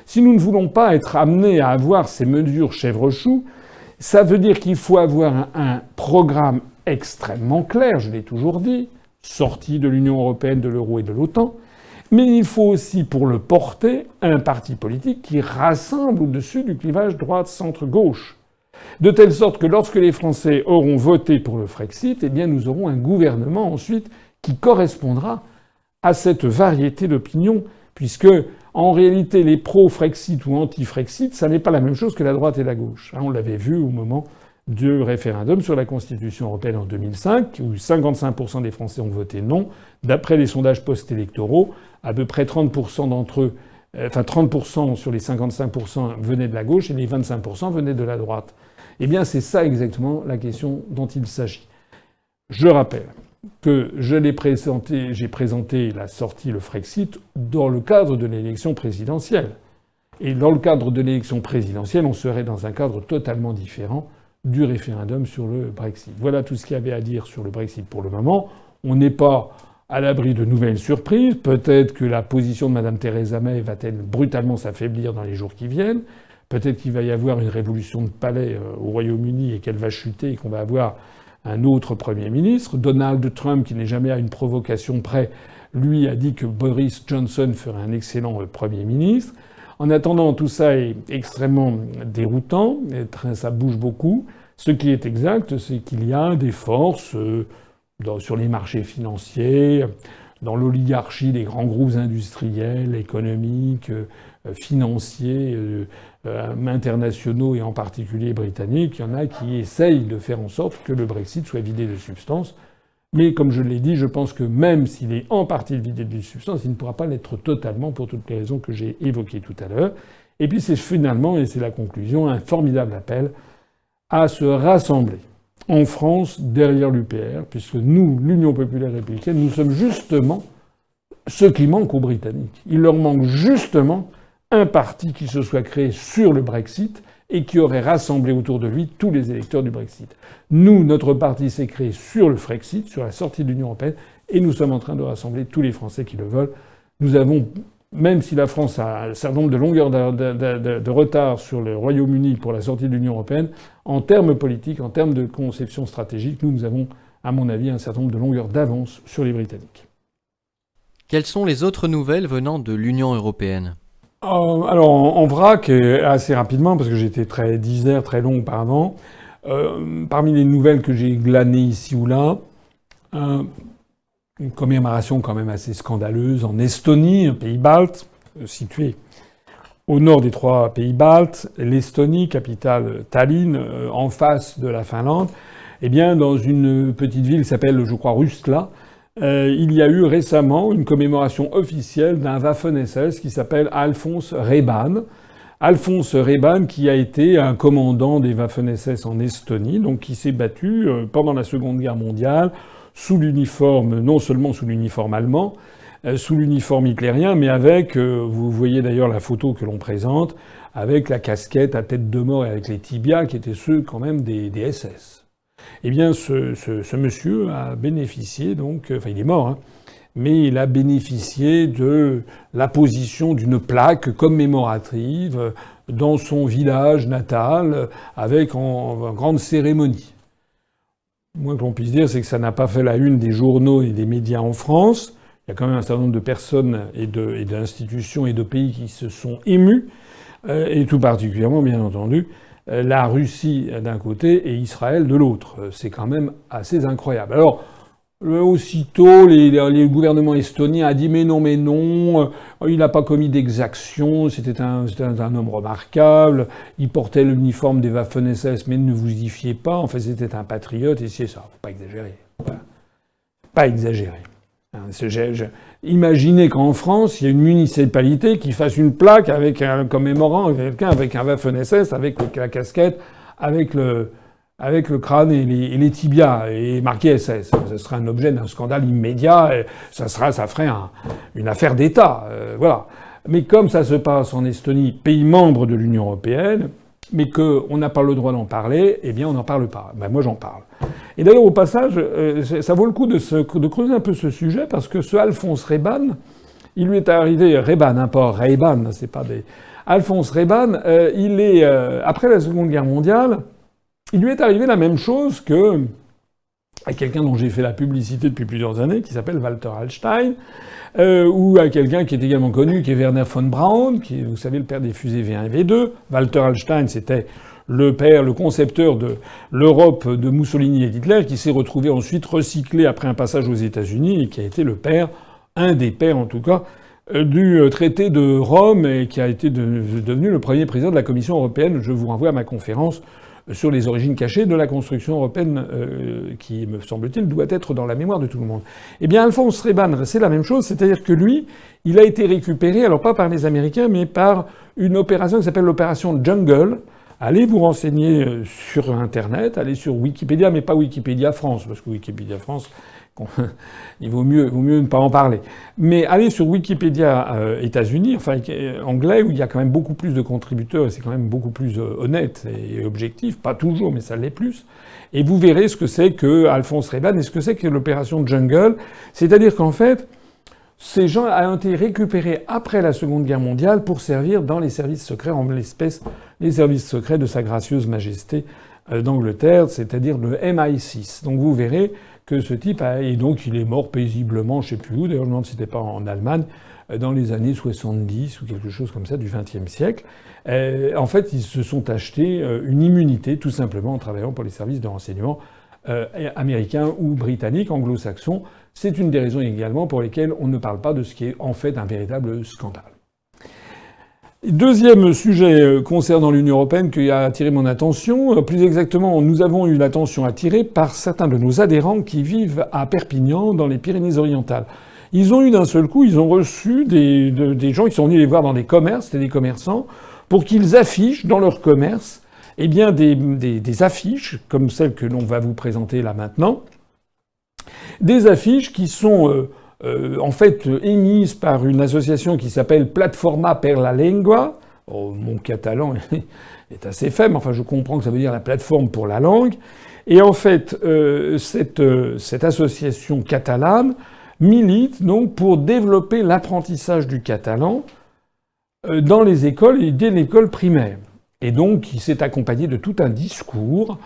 si nous ne voulons pas être amenés à avoir ces mesures chèvre-chou, ça veut dire qu'il faut avoir un programme extrêmement clair, je l'ai toujours dit, sortie de l'Union européenne, de l'euro et de l'OTAN, mais il faut aussi, pour le porter, un parti politique qui rassemble au-dessus du clivage droite-centre-gauche. De telle sorte que lorsque les Français auront voté pour le Frexit, eh bien nous aurons un gouvernement ensuite qui correspondra à cette variété d'opinions, puisque en réalité les pro-Frexit ou anti-Frexit, ça n'est pas la même chose que la droite et la gauche. On l'avait vu au moment du référendum sur la Constitution européenne en 2005, où 55% des Français ont voté non. D'après les sondages post-électoraux, à peu près 30% d'entre eux, 30% sur les 55% venaient de la gauche et les 25% venaient de la droite. Eh bien, c'est ça exactement la question dont il s'agit. Je rappelle que j'ai présenté la sortie, le Frexit, dans le cadre de l'élection présidentielle. Et dans le cadre de l'élection présidentielle, on serait dans un cadre totalement différent du référendum sur le Brexit. Voilà tout ce qu'il y avait à dire sur le Brexit pour le moment. On n'est pas à l'abri de nouvelles surprises. Peut-être que la position de Mme Theresa May va-t-elle brutalement s'affaiblir dans les jours qui viennent. Peut-être qu'il va y avoir une révolution de palais au Royaume-Uni et qu'elle va chuter et qu'on va avoir un autre Premier ministre. Donald Trump, qui n'est jamais à une provocation près, lui a dit que Boris Johnson ferait un excellent Premier ministre. En attendant, tout ça est extrêmement déroutant, ça bouge beaucoup. Ce qui est exact, c'est qu'il y a des forces sur les marchés financiers, dans l'oligarchie des grands groupes industriels, économiques, financiers, internationaux et en particulier britanniques. Il y en a qui essayent de faire en sorte que le Brexit soit vidé de substance. Mais comme je l'ai dit, je pense que même s'il est en partie vidé de substance, il ne pourra pas l'être totalement pour toutes les raisons que j'ai évoquées tout à l'heure. Et puis c'est finalement, et c'est la conclusion, un formidable appel à se rassembler en France derrière l'UPR, puisque nous, l'Union populaire républicaine, nous sommes justement ceux qui manquent aux Britanniques. Il leur manque justement un parti qui se soit créé sur le Brexit et qui aurait rassemblé autour de lui tous les électeurs du Brexit. Nous, notre parti s'est créé sur le Frexit, sur la sortie de l'Union européenne, et nous sommes en train de rassembler tous les Français qui le veulent. Nous avons, même si la France a un certain nombre de longueurs de retard sur le Royaume-Uni pour la sortie de l'Union européenne, en termes politiques, en termes de conception stratégique, nous avons, à mon avis, un certain nombre de longueurs d'avance sur les Britanniques. Quelles sont les autres nouvelles venant de l'Union européenne ? Alors, en vrac, assez rapidement, parce que j'étais très disert, très long auparavant, parmi les nouvelles que j'ai glanées ici ou là, une commémoration quand même assez scandaleuse en Estonie, un pays balte, situé au nord des 3 pays baltes, l'Estonie, capitale Tallinn, en face de la Finlande, eh bien, dans une petite ville qui s'appelle, je crois, Rustla, il y a eu récemment une commémoration officielle d'un Waffen-SS qui s'appelle Alphonse Reban. Alphonse Reban, qui a été un commandant des Waffen-SS en Estonie, donc qui s'est battu pendant la Seconde Guerre mondiale sous l'uniforme, non seulement sous l'uniforme allemand, sous l'uniforme hitlérien, mais avec, vous voyez d'ailleurs la photo que l'on présente, avec la casquette à tête de mort et avec les tibias qui étaient ceux quand même des SS. Eh bien, ce monsieur a bénéficié, donc, enfin, il est mort, hein, mais il a bénéficié de l'apposition d'une plaque commémorative dans son village natal, avec en grande cérémonie. Le moins que l'on puisse dire, c'est que ça n'a pas fait la une des journaux et des médias en France. Il y a quand même un certain nombre de personnes et d'institutions et de pays qui se sont émus, et tout particulièrement, bien entendu, la Russie d'un côté et Israël de l'autre. C'est quand même assez incroyable. Alors, aussitôt, les gouvernements estoniens a dit mais non, il n'a pas commis d'exaction, c'était un homme remarquable, il portait l'uniforme des Waffen-SS, mais ne vous y fiez pas, en fait c'était un patriote, et c'est ça, faut pas exagérer. Voilà. Pas exagérer. Imaginez qu'en France, il y a une municipalité qui fasse une plaque avec un commémorant quelqu'un avec un Waffen-SS, avec la casquette, avec le crâne et les tibias, et marqué SS. Ce serait un objet d'un scandale immédiat, et ça ferait une affaire d'État. Voilà. Mais comme ça se passe en Estonie, pays membre de l'Union européenne, mais qu'on n'a pas le droit d'en parler, eh bien on n'en parle pas. Ben moi j'en parle. Et d'ailleurs au passage, ça vaut le coup de creuser un peu ce sujet, parce que ce Alphonse Reban, il lui est arrivé, Reban, hein, pas Ray-Ban, c'est pas des... Alphonse Reban, il est, après la Seconde Guerre mondiale, il lui est arrivé la même chose que à quelqu'un dont j'ai fait la publicité depuis plusieurs années, qui s'appelle Walter Hallstein, ou à quelqu'un qui est également connu, qui est Werner von Braun, qui est, vous savez, le père des fusées V1 et V2. Walter Hallstein, c'était le concepteur de l'Europe de Mussolini et d'Hitler, qui s'est retrouvé ensuite recyclé après un passage aux États-Unis et qui a été le père, un des pères en tout cas, du traité de Rome et qui a été devenu le premier président de la Commission européenne. Je vous renvoie à ma conférence sur les origines cachées de la construction européenne qui, me semble-t-il, doit être dans la mémoire de tout le monde. Eh bien, Alphonse Reban, c'est la même chose, c'est-à-dire que lui, il a été récupéré, alors pas par les Américains, mais par une opération qui s'appelle l'opération Jungle. Allez vous renseigner sur Internet, allez sur Wikipédia, mais pas Wikipédia France, parce que Wikipédia France, il vaut mieux ne pas en parler. Mais allez sur Wikipédia États-Unis, enfin anglais, où il y a quand même beaucoup plus de contributeurs et c'est quand même beaucoup plus honnête et objectif, pas toujours, mais ça l'est plus. Et vous verrez ce que c'est que Alphonse Reban et ce que c'est que l'opération Jungle. C'est-à-dire qu'en fait, ces gens ont été récupérés après la Seconde Guerre mondiale pour servir dans les services secrets, en l'espèce les services secrets de Sa Gracieuse Majesté d'Angleterre, c'est-à-dire le MI6. Donc vous verrez que ce type et donc il est mort paisiblement, je sais plus où, d'ailleurs je me demande si c'était pas en Allemagne, dans les années 70 ou quelque chose comme ça du XXe siècle. En fait, ils se sont achetés une immunité tout simplement en travaillant pour les services de renseignement américains ou britanniques, anglo-saxons. C'est une des raisons également pour lesquelles on ne parle pas de ce qui est en fait un véritable scandale. Deuxième sujet concernant l'Union européenne qui a attiré mon attention. Plus exactement, nous avons eu l'attention attirée par certains de nos adhérents qui vivent à Perpignan, dans les Pyrénées-Orientales. Ils ont eu d'un seul coup, ils ont reçu des gens qui sont venus les voir dans des commerces, c'était des commerçants, pour qu'ils affichent dans leur commerce eh bien des affiches, comme celles que l'on va vous présenter là maintenant. Des affiches qui sont en fait émises par une association qui s'appelle Plataforma per la Lengua. Oh, mon catalan est assez faible, enfin je comprends que ça veut dire la plateforme pour la langue. Et en fait, cette association catalane milite donc pour développer l'apprentissage du catalan dans les écoles et dès l'école primaire. Et donc, il s'est accompagné de tout un discours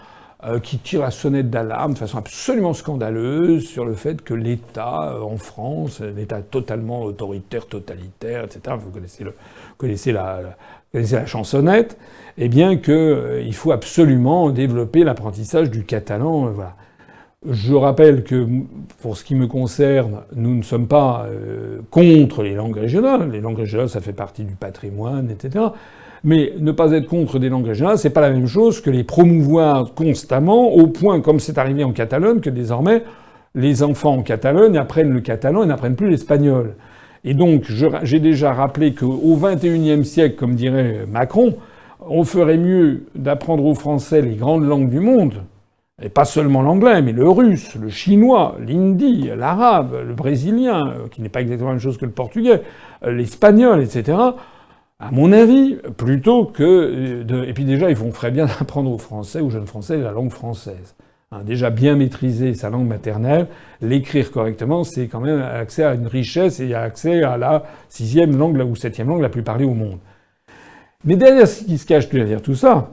qui tire la sonnette d'alarme de façon absolument scandaleuse sur le fait que l'État en France, l'État totalement autoritaire, totalitaire, etc. Vous connaissez la chansonnette. Eh bien, qu'il faut absolument développer l'apprentissage du catalan. Voilà. Je rappelle que, pour ce qui me concerne, nous ne sommes pas contre les langues régionales. Les langues régionales, ça fait partie du patrimoine, etc. Mais ne pas être contre des langues régionales, c'est pas la même chose que les promouvoir constamment, au point, comme c'est arrivé en Catalogne, que désormais, les enfants en Catalogne apprennent le catalan et n'apprennent plus l'espagnol. Et donc, j'ai déjà rappelé qu'au XXIe siècle, comme dirait Macron, on ferait mieux d'apprendre aux Français les grandes langues du monde, et pas seulement l'anglais, mais le russe, le chinois, l'hindi, l'arabe, le brésilien, qui n'est pas exactement la même chose que le portugais, l'espagnol, etc., à mon avis, plutôt que et puis déjà, ils ferait bien d'apprendre aux Français, aux jeunes Français, la langue française. Déjà bien maîtriser sa langue maternelle, l'écrire correctement, c'est quand même accès à une richesse et accès à la 6e langue ou 7e langue la plus parlée au monde. Mais derrière ce qui se cache derrière tout ça,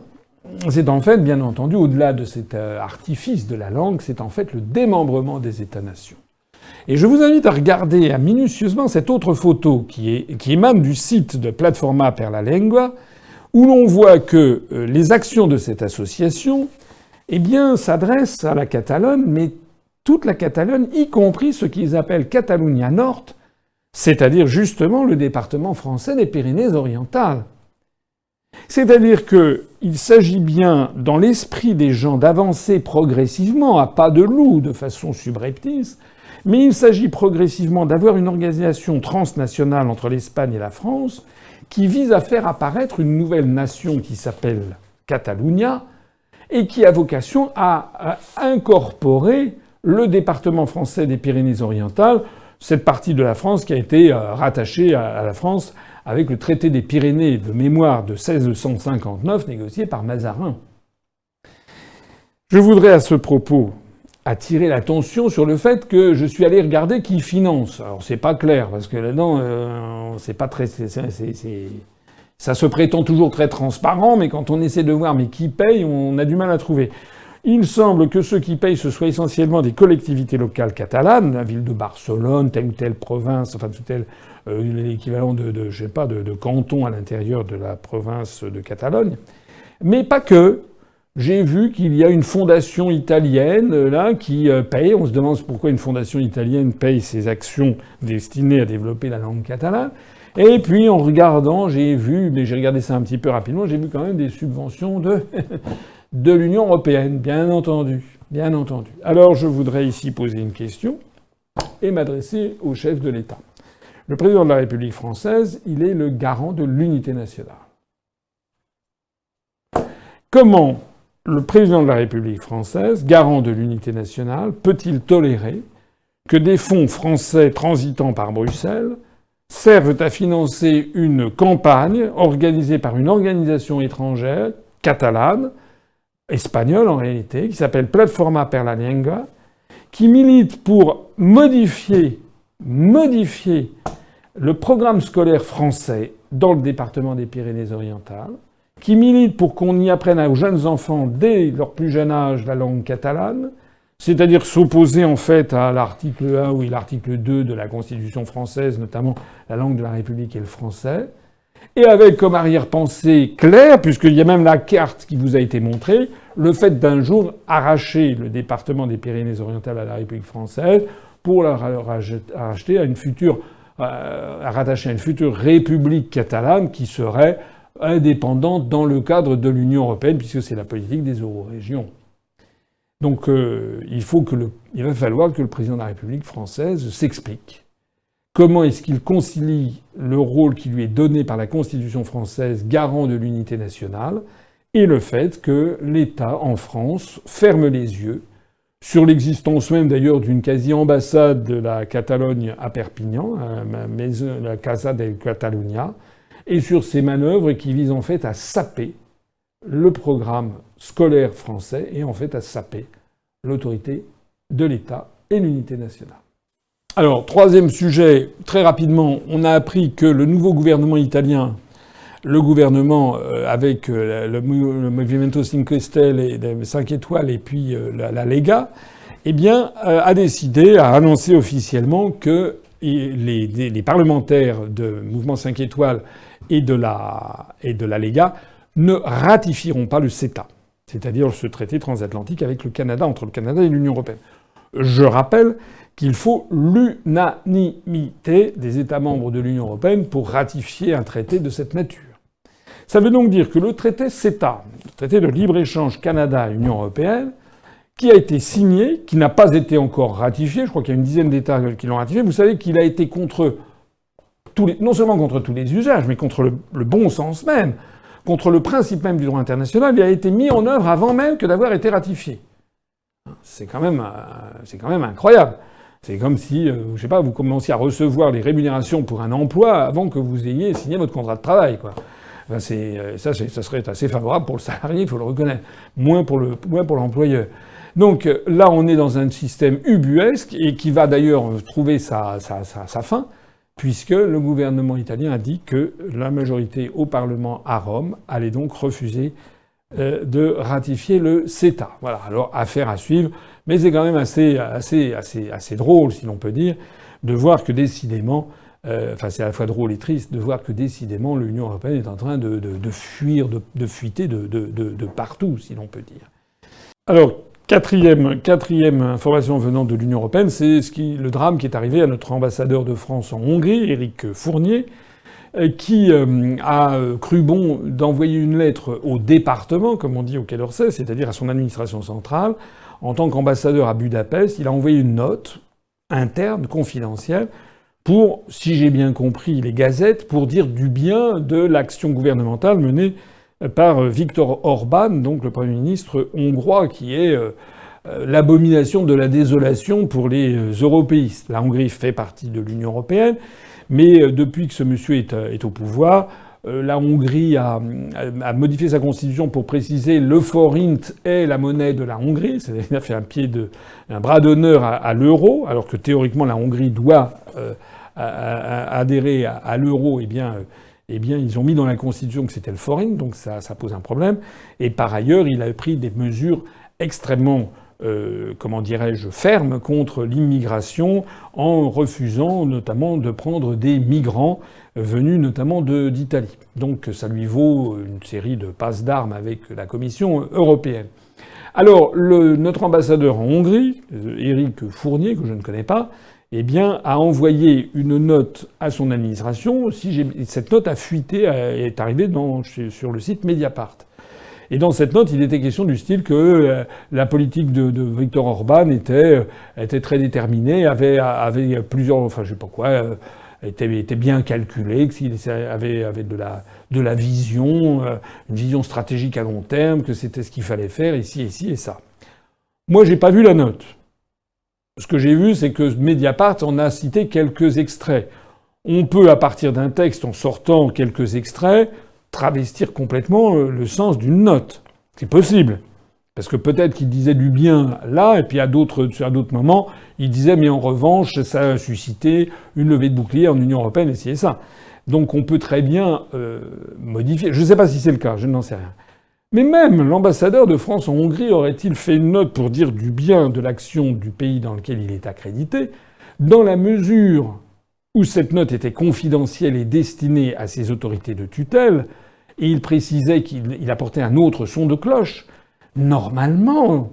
c'est en fait, bien entendu, au-delà de cet artifice de la langue, c'est en fait le démembrement des États-nations. Et je vous invite à regarder minutieusement cette autre photo qui émane du site de Plataforma per la Lengua, où l'on voit que les actions de cette association, eh bien, s'adressent à la Catalogne, mais toute la Catalogne, y compris ce qu'ils appellent Catalunya Nord, c'est-à-dire justement le département français des Pyrénées-Orientales. C'est-à-dire qu'il s'agit bien, dans l'esprit des gens, d'avancer progressivement, à pas de loup, de façon subreptice, mais il s'agit progressivement d'avoir une organisation transnationale entre l'Espagne et la France qui vise à faire apparaître une nouvelle nation qui s'appelle Catalunya et qui a vocation à incorporer le département français des Pyrénées-Orientales, cette partie de la France qui a été rattachée à la France avec le traité des Pyrénées de mémoire de 1659 négocié par Mazarin. Je voudrais à ce propos attirer l'attention sur le fait que je suis allé regarder qui finance. Alors c'est pas clair parce que là-dedans c'est pas très ça se prétend toujours très transparent, mais quand on essaie de voir mais qui paye, on a du mal à trouver. Il semble que ceux qui payent ce soit essentiellement des collectivités locales catalanes, la ville de Barcelone, telle ou telle province, enfin tel l'équivalent de je sais pas de canton à l'intérieur de la province de Catalogne, mais pas que. J'ai vu qu'il y a une fondation italienne là qui paye. On se demande pourquoi une fondation italienne paye ses actions destinées à développer la langue catalane. Et puis en regardant, j'ai regardé ça un petit peu rapidement, j'ai vu quand même des subventions de l'Union européenne, bien entendu. Bien entendu. Alors je voudrais ici poser une question et m'adresser au chef de l'État. Le président de la République française, il est le garant de l'unité nationale. Comment le président de la République française, garant de l'unité nationale, peut-il tolérer que des fonds français transitant par Bruxelles servent à financer une campagne organisée par une organisation étrangère, catalane, espagnole en réalité, qui s'appelle Plataforma per la Llengua, qui milite pour modifier le programme scolaire français dans le département des Pyrénées-Orientales, qui milite pour qu'on y apprenne aux jeunes enfants, dès leur plus jeune âge, la langue catalane, c'est-à-dire s'opposer en fait à l'article 1 ou l'article 2 de la Constitution française, notamment la langue de la République et le français, et avec comme arrière-pensée claire, puisqu'il y a même la carte qui vous a été montrée, le fait d'un jour arracher le département des Pyrénées-Orientales à la République française pour la racheter à une future, rattacher à une future république catalane qui serait indépendante dans le cadre de l'Union européenne, puisque c'est la politique des euro-régions. Donc il va falloir que le président de la République française s'explique. Comment est-ce qu'il concilie le rôle qui lui est donné par la Constitution française, garant de l'unité nationale, et le fait que l'État, en France, ferme les yeux sur l'existence même d'ailleurs d'une quasi-ambassade de la Catalogne à Perpignan, la Casa de Catalunya, et sur ces manœuvres qui visent en fait à saper le programme scolaire français et en fait à saper l'autorité de l'État et l'unité nationale. Alors, troisième sujet, très rapidement, on a appris que le nouveau gouvernement italien, le gouvernement avec le Movimento 5 Stelle et les 5 étoiles et puis la Lega, eh bien, a décidé, a annoncé officiellement que les parlementaires de Mouvement 5 étoiles et de la Lega ne ratifieront pas le CETA, c'est-à-dire ce traité transatlantique avec le Canada, entre le Canada et l'Union européenne. Je rappelle qu'il faut l'unanimité des États membres de l'Union européenne pour ratifier un traité de cette nature. Ça veut donc dire que le traité CETA, le traité de libre-échange Canada-Union européenne, qui a été signé, qui n'a pas été encore ratifié, je crois qu'il y a une dizaine d'États qui l'ont ratifié, vous savez qu'il a été non seulement contre tous les usages, mais contre le bon sens même, contre le principe même du droit international, il a été mis en œuvre avant même que d'avoir été ratifié. C'est quand même incroyable. C'est comme si, je sais pas, vous commenciez à recevoir les rémunérations pour un emploi avant que vous ayez signé votre contrat de travail, quoi. Enfin, ça serait assez favorable pour le salarié, il faut le reconnaître. Moins pour l'employeur. Donc là, on est dans un système ubuesque et qui va d'ailleurs trouver sa fin, puisque le gouvernement italien a dit que la majorité au Parlement à Rome allait donc refuser de ratifier le CETA. Voilà, alors affaire à suivre, mais c'est quand même assez drôle, si l'on peut dire, de voir que décidément, c'est à la fois drôle et triste, de voir que décidément l'Union européenne est en train de fuir, de fuiter de partout, si l'on peut dire. Alors, quatrième information venant de l'Union européenne, c'est le drame qui est arrivé à notre ambassadeur de France en Hongrie, Éric Fournier, qui a cru bon d'envoyer une lettre au département, comme on dit au Quai d'Orsay, c'est-à-dire à son administration centrale. En tant qu'ambassadeur à Budapest, il a envoyé une note interne, confidentielle, pour, si j'ai bien compris les gazettes, pour dire du bien de l'action gouvernementale menée par Viktor Orban, donc le Premier ministre hongrois, qui est l'abomination de la désolation pour les européistes. La Hongrie fait partie de l'Union européenne, mais depuis que ce monsieur est au pouvoir, la Hongrie a modifié sa constitution pour préciser le forint est la monnaie de la Hongrie, c'est-à-dire qu'il a fait un bras d'honneur à l'euro, alors que théoriquement la Hongrie doit adhérer à l'euro. Eh bien, ils ont mis dans la Constitution que c'était le forint, donc ça pose un problème. Et par ailleurs, il a pris des mesures extrêmement, fermes contre l'immigration, en refusant notamment de prendre des migrants venus notamment d'Italie. Donc ça lui vaut une série de passes d'armes avec la Commission européenne. Alors, notre ambassadeur en Hongrie, Éric Fournier, que je ne connais pas, a envoyé une note à son administration. Cette note a fuité, est arrivée sur le site Mediapart. Et dans cette note, il était question du style que la politique de Viktor Orban était très déterminée, avait plusieurs, enfin je sais pas quoi, était bien calculée, qu'il avait de la vision, une vision stratégique à long terme, que c'était ce qu'il fallait faire ici et ça. Moi, j'ai pas vu la note. Ce que j'ai vu, c'est que Mediapart en a cité quelques extraits. On peut, à partir d'un texte, en sortant quelques extraits, travestir complètement le sens d'une note. C'est possible. Parce que peut-être qu'il disait du bien là, et puis à d'autres moments, il disait mais en revanche, ça a suscité une levée de bouclier en Union européenne, et ci et ça. Donc on peut très bien modifier. Je ne sais pas si c'est le cas, je n'en sais rien. Mais même l'ambassadeur de France en Hongrie aurait-il fait une note pour dire du bien de l'action du pays dans lequel il est accrédité, dans la mesure où cette note était confidentielle et destinée à ses autorités de tutelle, et il précisait qu'il apportait un autre son de cloche, normalement,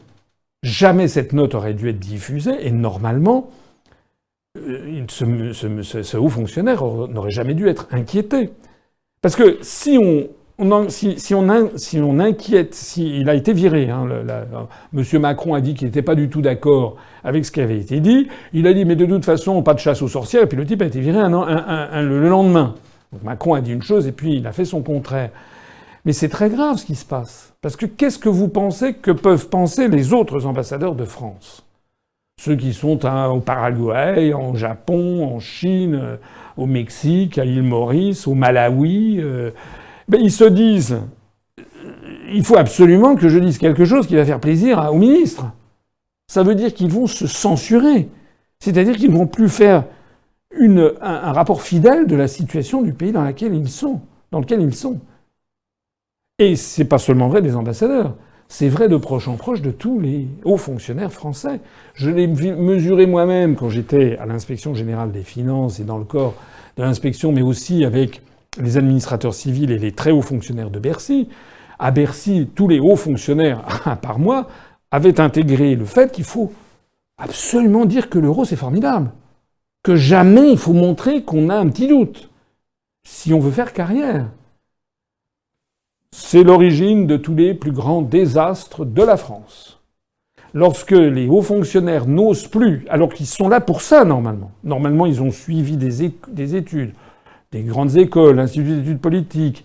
jamais cette note aurait dû être diffusée, et normalement, ce haut fonctionnaire n'aurait jamais dû être inquiété. Parce que si on inquiète, il a été viré. Monsieur Macron a dit qu'il n'était pas du tout d'accord avec ce qui avait été dit. Il a dit mais de toute façon pas de chasse aux sorcières. Et puis le type a été viré le lendemain. Donc Macron a dit une chose et puis il a fait son contraire. Mais c'est très grave ce qui se passe. Parce que qu'est-ce que vous pensez que peuvent penser les autres ambassadeurs de France ? Ceux qui sont au Paraguay, en Japon, en Chine, au Mexique, à l'île Maurice, au Malawi. Ils se disent il faut absolument que je dise quelque chose qui va faire plaisir au ministre. Ça veut dire qu'ils vont se censurer. C'est-à-dire qu'ils ne vont plus faire un rapport fidèle de la situation du pays dans lequel ils sont. Et c'est pas seulement vrai des ambassadeurs. C'est vrai de proche en proche de tous les hauts fonctionnaires français. Je l'ai mesuré moi-même quand j'étais à l'inspection générale des finances et dans le corps de l'inspection, mais aussi avec les administrateurs civils et les très hauts fonctionnaires de Bercy. À Bercy, tous les hauts fonctionnaires, à part moi, avaient intégré le fait qu'il faut absolument dire que l'euro c'est formidable. Que jamais il faut montrer qu'on a un petit doute. Si on veut faire carrière. C'est l'origine de tous les plus grands désastres de la France. Lorsque les hauts fonctionnaires n'osent plus, alors qu'ils sont là pour ça normalement. Normalement, ils ont suivi des études, des grandes écoles, l'Institut d'études politiques,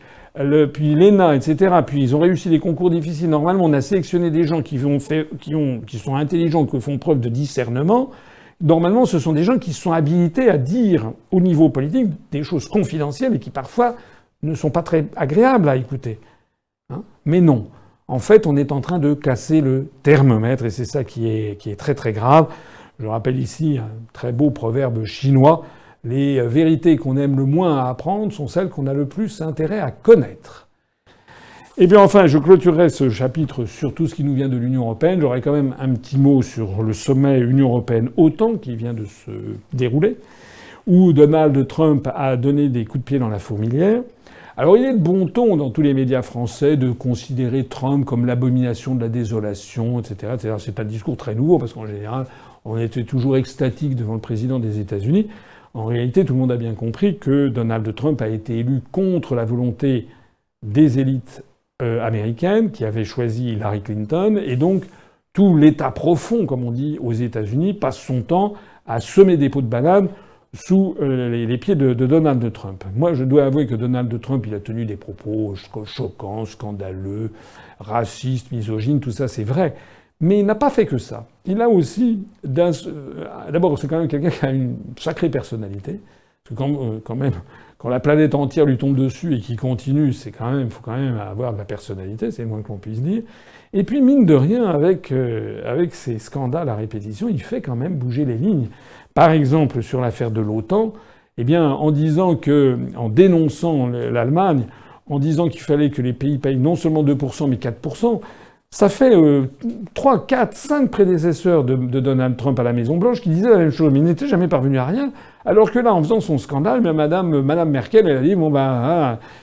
puis l'ENA, etc. Puis ils ont réussi des concours difficiles. Normalement, on a sélectionné des gens qui sont intelligents, qui font preuve de discernement. Normalement, ce sont des gens qui sont habilités à dire au niveau politique des choses confidentielles et qui parfois ne sont pas très agréables à écouter. Mais non. En fait, on est en train de casser le thermomètre et c'est ça qui est très très grave. Je rappelle ici un très beau proverbe chinois. Les vérités qu'on aime le moins à apprendre sont celles qu'on a le plus intérêt à connaître. Et bien enfin, je clôturerai ce chapitre sur tout ce qui nous vient de l'Union européenne. J'aurai quand même un petit mot sur le sommet Union européenne-OTAN qui vient de se dérouler, où Donald Trump a donné des coups de pied dans la fourmilière. Alors il est de bon ton dans tous les médias français de considérer Trump comme l'abomination de la désolation, etc. etc. C'est un discours très nouveau parce qu'en général, on était toujours extatique devant le président des États-Unis. En réalité, tout le monde a bien compris que Donald Trump a été élu contre la volonté des élites américaines qui avaient choisi Hillary Clinton. Et donc, tout l'État profond, comme on dit aux États-Unis, passe son temps à semer des pots de banane sous les pieds de Donald Trump. Moi, je dois avouer que Donald Trump, il a tenu des propos choquants, scandaleux, racistes, misogynes, tout ça, c'est vrai. Mais il n'a pas fait que ça. Il a aussi... D'abord, c'est quand même quelqu'un qui a une sacrée personnalité. Parce que quand même, quand la planète entière lui tombe dessus et qu'il continue, faut quand même avoir de la personnalité, c'est le moins que l'on puisse dire. Et puis, mine de rien, avec ces scandales à répétition, il fait quand même bouger les lignes. Par exemple, sur l'affaire de l'OTAN, eh bien, en dénonçant l'Allemagne, en disant qu'il fallait que les pays payent non seulement 2%, mais 4%, ça fait 3, 4, 5 prédécesseurs de Donald Trump à la Maison-Blanche qui disaient la même chose, mais ils n'étaient jamais parvenus à rien. Alors que là, en faisant son scandale, Madame Merkel, elle a dit,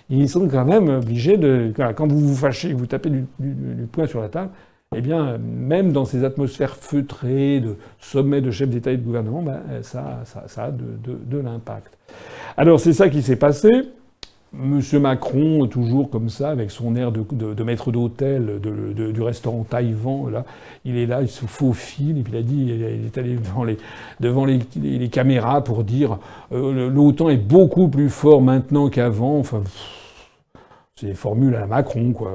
ils sont quand même obligés quand vous vous fâchez, vous tapez du poing sur la table, eh bien, même dans ces atmosphères feutrées de sommets de chefs d'État et de gouvernement, ça a de l'impact. Alors, c'est ça qui s'est passé. Monsieur Macron, toujours comme ça, avec son air de maître d'hôtel du restaurant Taïwan, là, il est là, il se faufile, et puis il a dit, il est allé devant les caméras pour dire l'OTAN est beaucoup plus fort maintenant qu'avant. Enfin, c'est des formules à la Macron, quoi.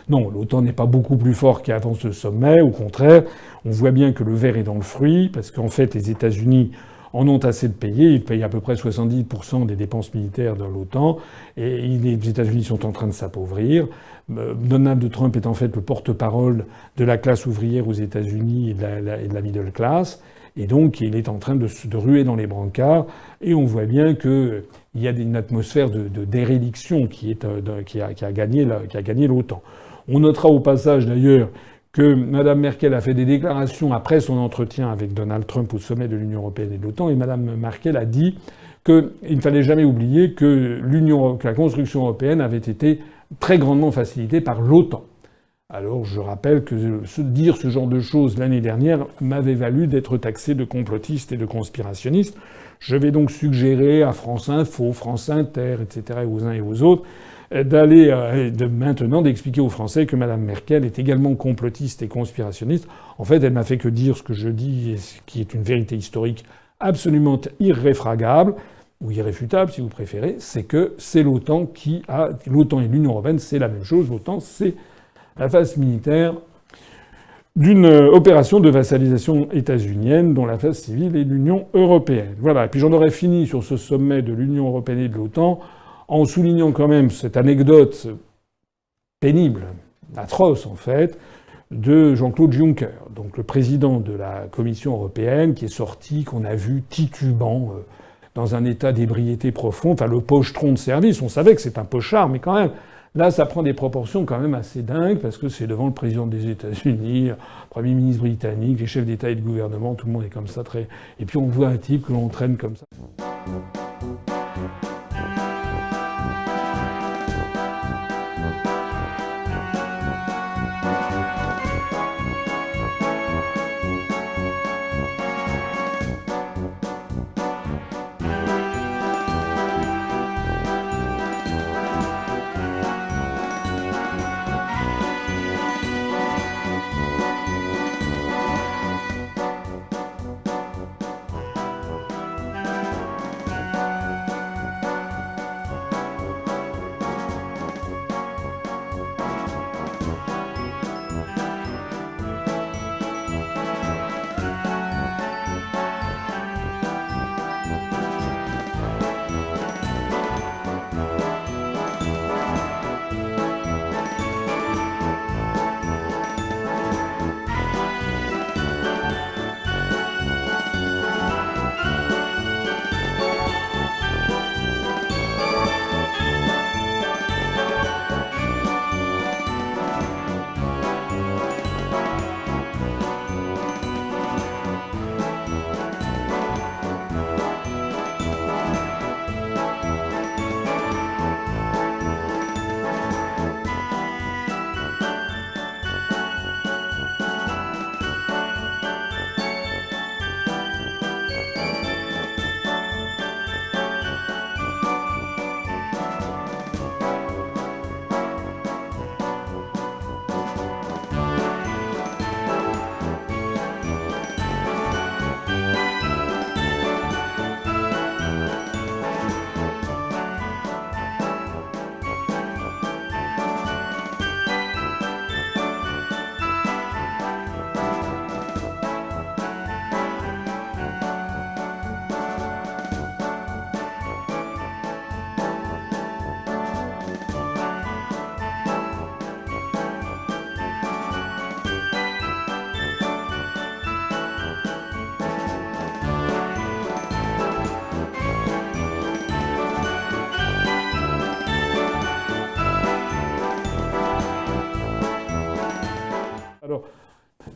Non, l'OTAN n'est pas beaucoup plus fort qu'avant ce sommet. Au contraire, on voit bien que le verre est dans le fruit, parce qu'en fait, les États-Unis en ont assez de payer. Ils payent à peu près 70% des dépenses militaires de l'OTAN. Et les États-Unis sont en train de s'appauvrir. Donald Trump est en fait le porte-parole de la classe ouvrière aux États-Unis et de la middle class. Et donc, il est en train de ruer dans les brancards. Et on voit bien qu'il y a une atmosphère de déréliction qui a gagné l'OTAN. On notera au passage, d'ailleurs, que Mme Merkel a fait des déclarations après son entretien avec Donald Trump au sommet de l'Union européenne et de l'OTAN. Et Mme Merkel a dit qu'il ne fallait jamais oublier que la construction européenne avait été très grandement facilitée par l'OTAN. Alors je rappelle que dire ce genre de choses l'année dernière m'avait valu d'être taxé de complotiste et de conspirationniste. Je vais donc suggérer à France Info, France Inter, etc., et aux uns et aux autres, maintenant d'expliquer aux Français que Mme Merkel est également complotiste et conspirationniste. En fait, elle m'a fait que dire ce que je dis, qui est une vérité historique absolument irréfragable, ou irréfutable si vous préférez, c'est que c'est l'OTAN l'OTAN et l'Union européenne, c'est la même chose. L'OTAN, c'est la phase militaire d'une opération de vassalisation états-unienne dont la phase civile est l'Union européenne. Voilà. Et puis j'en aurais fini sur ce sommet de l'Union européenne et de l'OTAN en soulignant quand même cette anecdote pénible, atroce en fait, de Jean-Claude Juncker, donc le président de la Commission européenne, qui est sorti, qu'on a vu titubant dans un état d'ébriété profonde, enfin le pochetron de service. On savait que c'est un pochard, mais quand même, là, ça prend des proportions quand même assez dingues, parce que c'est devant le président des États-Unis, le Premier ministre britannique, les chefs d'État et de gouvernement, tout le monde est comme ça très... Et puis on voit un type que l'on traîne comme ça.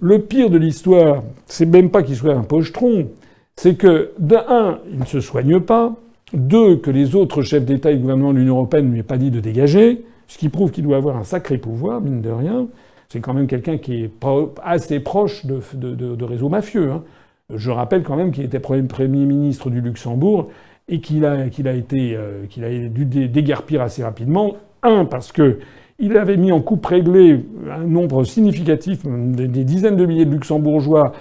Le pire de l'histoire, c'est même pas qu'il soit un pochetron, c'est que, d'un, il ne se soigne pas, deux, que les autres chefs d'État et de gouvernement de l'Union européenne ne lui aient pas dit de dégager, ce qui prouve qu'il doit avoir un sacré pouvoir, mine de rien. C'est quand même quelqu'un qui est assez proche de réseaux mafieux. Hein. Je rappelle quand même qu'il était Premier ministre du Luxembourg et qu'il a dû déguerpir assez rapidement. Un, parce que il avait mis en coupe réglée un nombre significatif, des dizaines de milliers de luxembourgeois,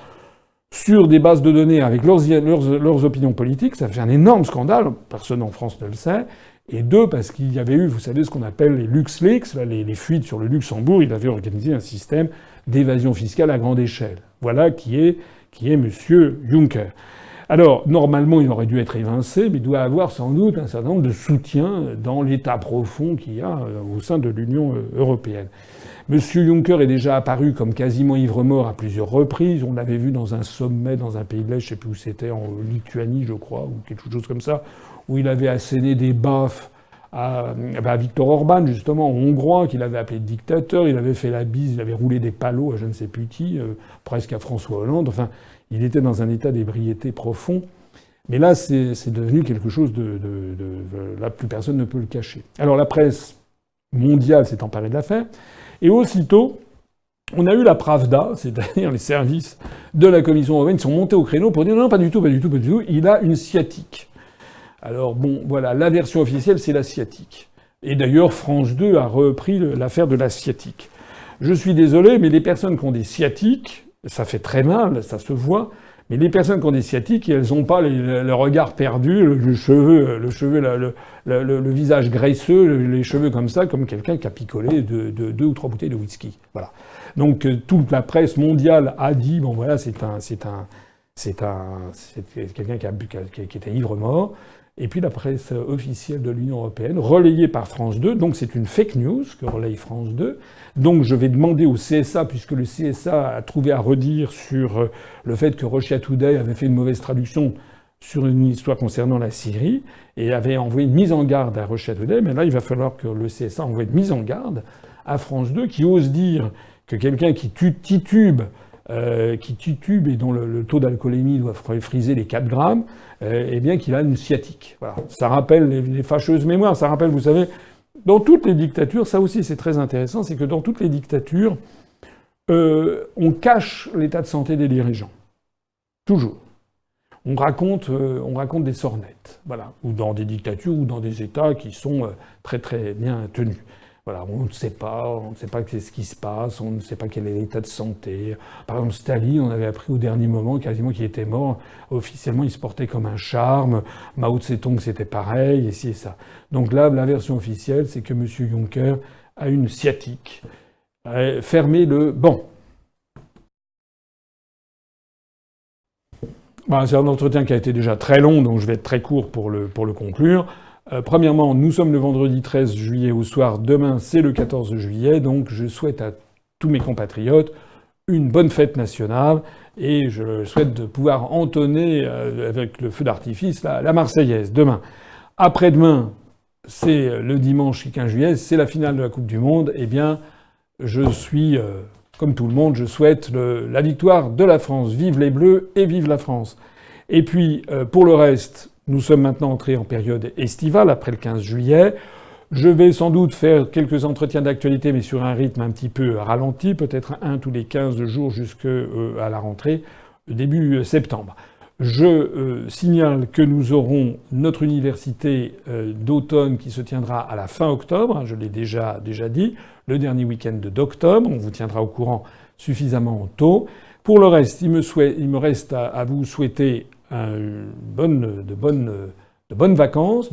sur des bases de données avec leurs opinions politiques. Ça fait un énorme scandale, personne en France ne le sait. Et deux, parce qu'il y avait eu, vous savez, ce qu'on appelle les LuxLeaks, les fuites sur le Luxembourg. Il avait organisé un système d'évasion fiscale à grande échelle. Voilà qui est Monsieur Juncker. Alors, normalement, il aurait dû être évincé, mais il doit avoir sans doute un certain nombre de soutiens dans l'état profond qu'il y a au sein de l'Union européenne. Monsieur Juncker est déjà apparu comme quasiment ivre-mort à plusieurs reprises. On l'avait vu dans un sommet dans un pays de l'Est, je ne sais plus où c'était, en Lituanie, je crois, ou quelque chose comme ça, où il avait asséné des baffes à Viktor Orban, justement, hongrois, qu'il avait appelé dictateur. Il avait fait la bise, il avait roulé des palos à je ne sais plus qui, presque à François Hollande. Enfin, il était dans un état d'ébriété profond. Mais là, c'est devenu quelque chose là, plus personne ne peut le cacher. Alors la presse mondiale s'est emparée de l'affaire. Et aussitôt, on a eu la Pravda, c'est-à-dire les services de la Commission européenne, qui sont montés au créneau pour dire non, pas du tout, il a une sciatique. Alors bon, voilà, la version officielle, c'est la sciatique. Et d'ailleurs, France 2 a repris l'affaire de la sciatique. Je suis désolé, mais les personnes qui ont des sciatiques, ça fait très mal, ça se voit, mais les personnes qui ont des sciatiques, elles n'ont pas le regard perdu, le visage graisseux, les cheveux comme ça, comme quelqu'un qui a picolé de 2 ou 3 bouteilles de whisky. Voilà. Donc toute la presse mondiale a dit bon voilà, c'est quelqu'un qui était ivre-mort. Et puis la presse officielle de l'Union européenne, relayée par France 2, donc c'est une fake news que relaye France 2. Donc je vais demander au CSA, puisque le CSA a trouvé à redire sur le fait que Russia Today avait fait une mauvaise traduction sur une histoire concernant la Syrie, et avait envoyé une mise en garde à Russia Today, mais là il va falloir que le CSA envoie une mise en garde à France 2, qui ose dire que quelqu'un qui titube et dont le taux d'alcoolémie doit friser les 4 grammes, eh bien qu'il a une sciatique. Voilà. Ça rappelle les fâcheuses mémoires. Ça rappelle, vous savez, dans toutes les dictatures, ça aussi c'est très intéressant, c'est que dans toutes les dictatures, on cache l'état de santé des dirigeants. Toujours. On raconte des sornettes. Voilà. Ou dans des dictatures ou dans des États qui sont très très bien tenus. Voilà, on ne sait pas ce qui se passe, on ne sait pas quel est l'état de santé. Par exemple, Staline, on avait appris au dernier moment quasiment qu'il était mort. Officiellement, il se portait comme un charme. Mao Tse-tung, c'était pareil, et ci et ça. Donc là, la version officielle, c'est que M. Juncker a une sciatique. Fermez le banc. Voilà, c'est un entretien qui a été déjà très long, donc je vais être très court pour le conclure. Premièrement, nous sommes le vendredi 13 juillet au soir. Demain, c'est le 14 juillet. Donc, je souhaite à tous mes compatriotes une bonne fête nationale. Et je souhaite de pouvoir entonner avec le feu d'artifice la Marseillaise demain. Après-demain, c'est le dimanche 15 juillet. C'est la finale de la Coupe du Monde. Eh bien, je suis, comme tout le monde, je souhaite la victoire de la France. Vive les Bleus et vive la France. Et puis, pour le reste... Nous sommes maintenant entrés en période estivale, après le 15 juillet. Je vais sans doute faire quelques entretiens d'actualité, mais sur un rythme un petit peu ralenti, peut-être un tous les 15 jours jusqu'à la rentrée, début septembre. Je signale que nous aurons notre université d'automne qui se tiendra à la fin octobre, je l'ai déjà dit, le dernier week-end d'octobre. On vous tiendra au courant suffisamment tôt. Pour le reste, il me reste à vous souhaiter de bonnes vacances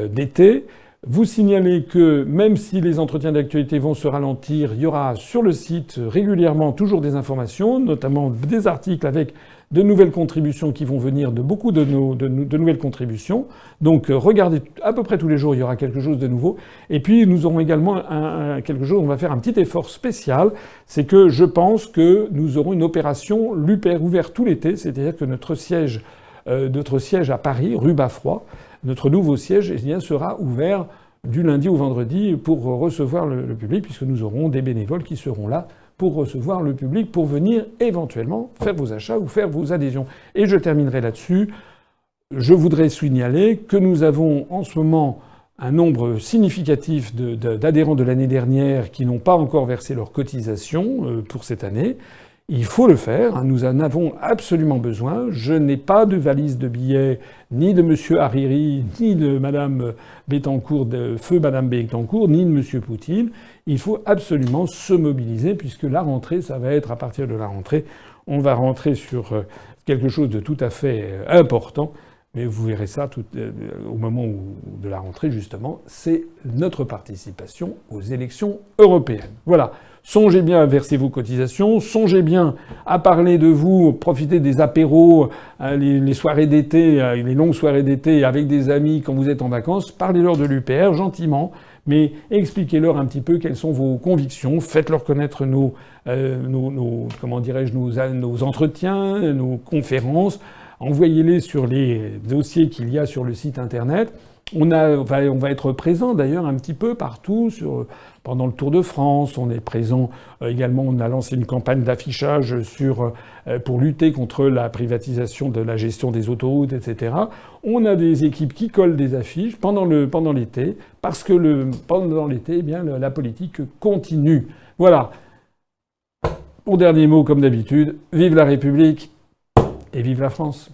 d'été. Vous signalez que même si les entretiens d'actualité vont se ralentir, il y aura sur le site régulièrement toujours des informations, notamment des articles avec de nouvelles contributions qui vont venir de beaucoup de nouvelles contributions. Donc regardez, à peu près tous les jours, il y aura quelque chose de nouveau. Et puis nous aurons également quelque chose, on va faire un petit effort spécial, c'est que je pense que nous aurons une opération LUPER ouverte tout l'été, c'est-à-dire que notre siège à Paris, rue Baffroy, notre nouveau siège, eh bien, sera ouvert du lundi au vendredi pour recevoir le public, puisque nous aurons des bénévoles qui seront là pour recevoir le public, pour venir éventuellement faire vos achats ou faire vos adhésions. Et je terminerai là-dessus. Je voudrais signaler que nous avons en ce moment un nombre significatif d'adhérents de l'année dernière qui n'ont pas encore versé leur cotisation pour cette année. Il faut le faire, nous en avons absolument besoin. Je n'ai pas de valise de billets, ni de M. Hariri, ni de Mme Bettencourt, de feu Mme Bettencourt, ni de M. Poutine. Il faut absolument se mobiliser, puisque la rentrée, ça va être à partir de la rentrée. On va rentrer sur quelque chose de tout à fait important. Mais vous verrez ça au moment de la rentrée, justement. C'est notre participation aux élections européennes. Voilà. Songez bien à verser vos cotisations, songez bien à parler de vous, profitez des apéros, les soirées d'été, les longues soirées d'été avec des amis quand vous êtes en vacances. Parlez-leur de l'UPR gentiment, mais expliquez-leur un petit peu quelles sont vos convictions. Faites-leur connaître nos entretiens, nos conférences. Envoyez-les sur les dossiers qu'il y a sur le site internet. On va être présent d'ailleurs un petit peu partout pendant le Tour de France. On est présent également. On a lancé une campagne d'affichage pour lutter contre la privatisation de la gestion des autoroutes, etc. On a des équipes qui collent des affiches pendant l'été, parce que pendant l'été, eh bien, la politique continue. Voilà. Mon dernier mot, comme d'habitude, vive la République et vive la France.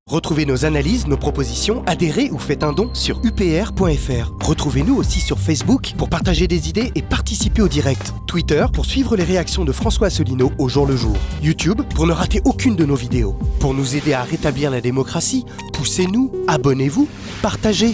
Retrouvez nos analyses, nos propositions, adhérez ou faites un don sur upr.fr. Retrouvez-nous aussi sur Facebook pour partager des idées et participer au direct. Twitter pour suivre les réactions de François Asselineau au jour le jour. YouTube pour ne rater aucune de nos vidéos. Pour nous aider à rétablir la démocratie, poussez-nous, abonnez-vous, partagez.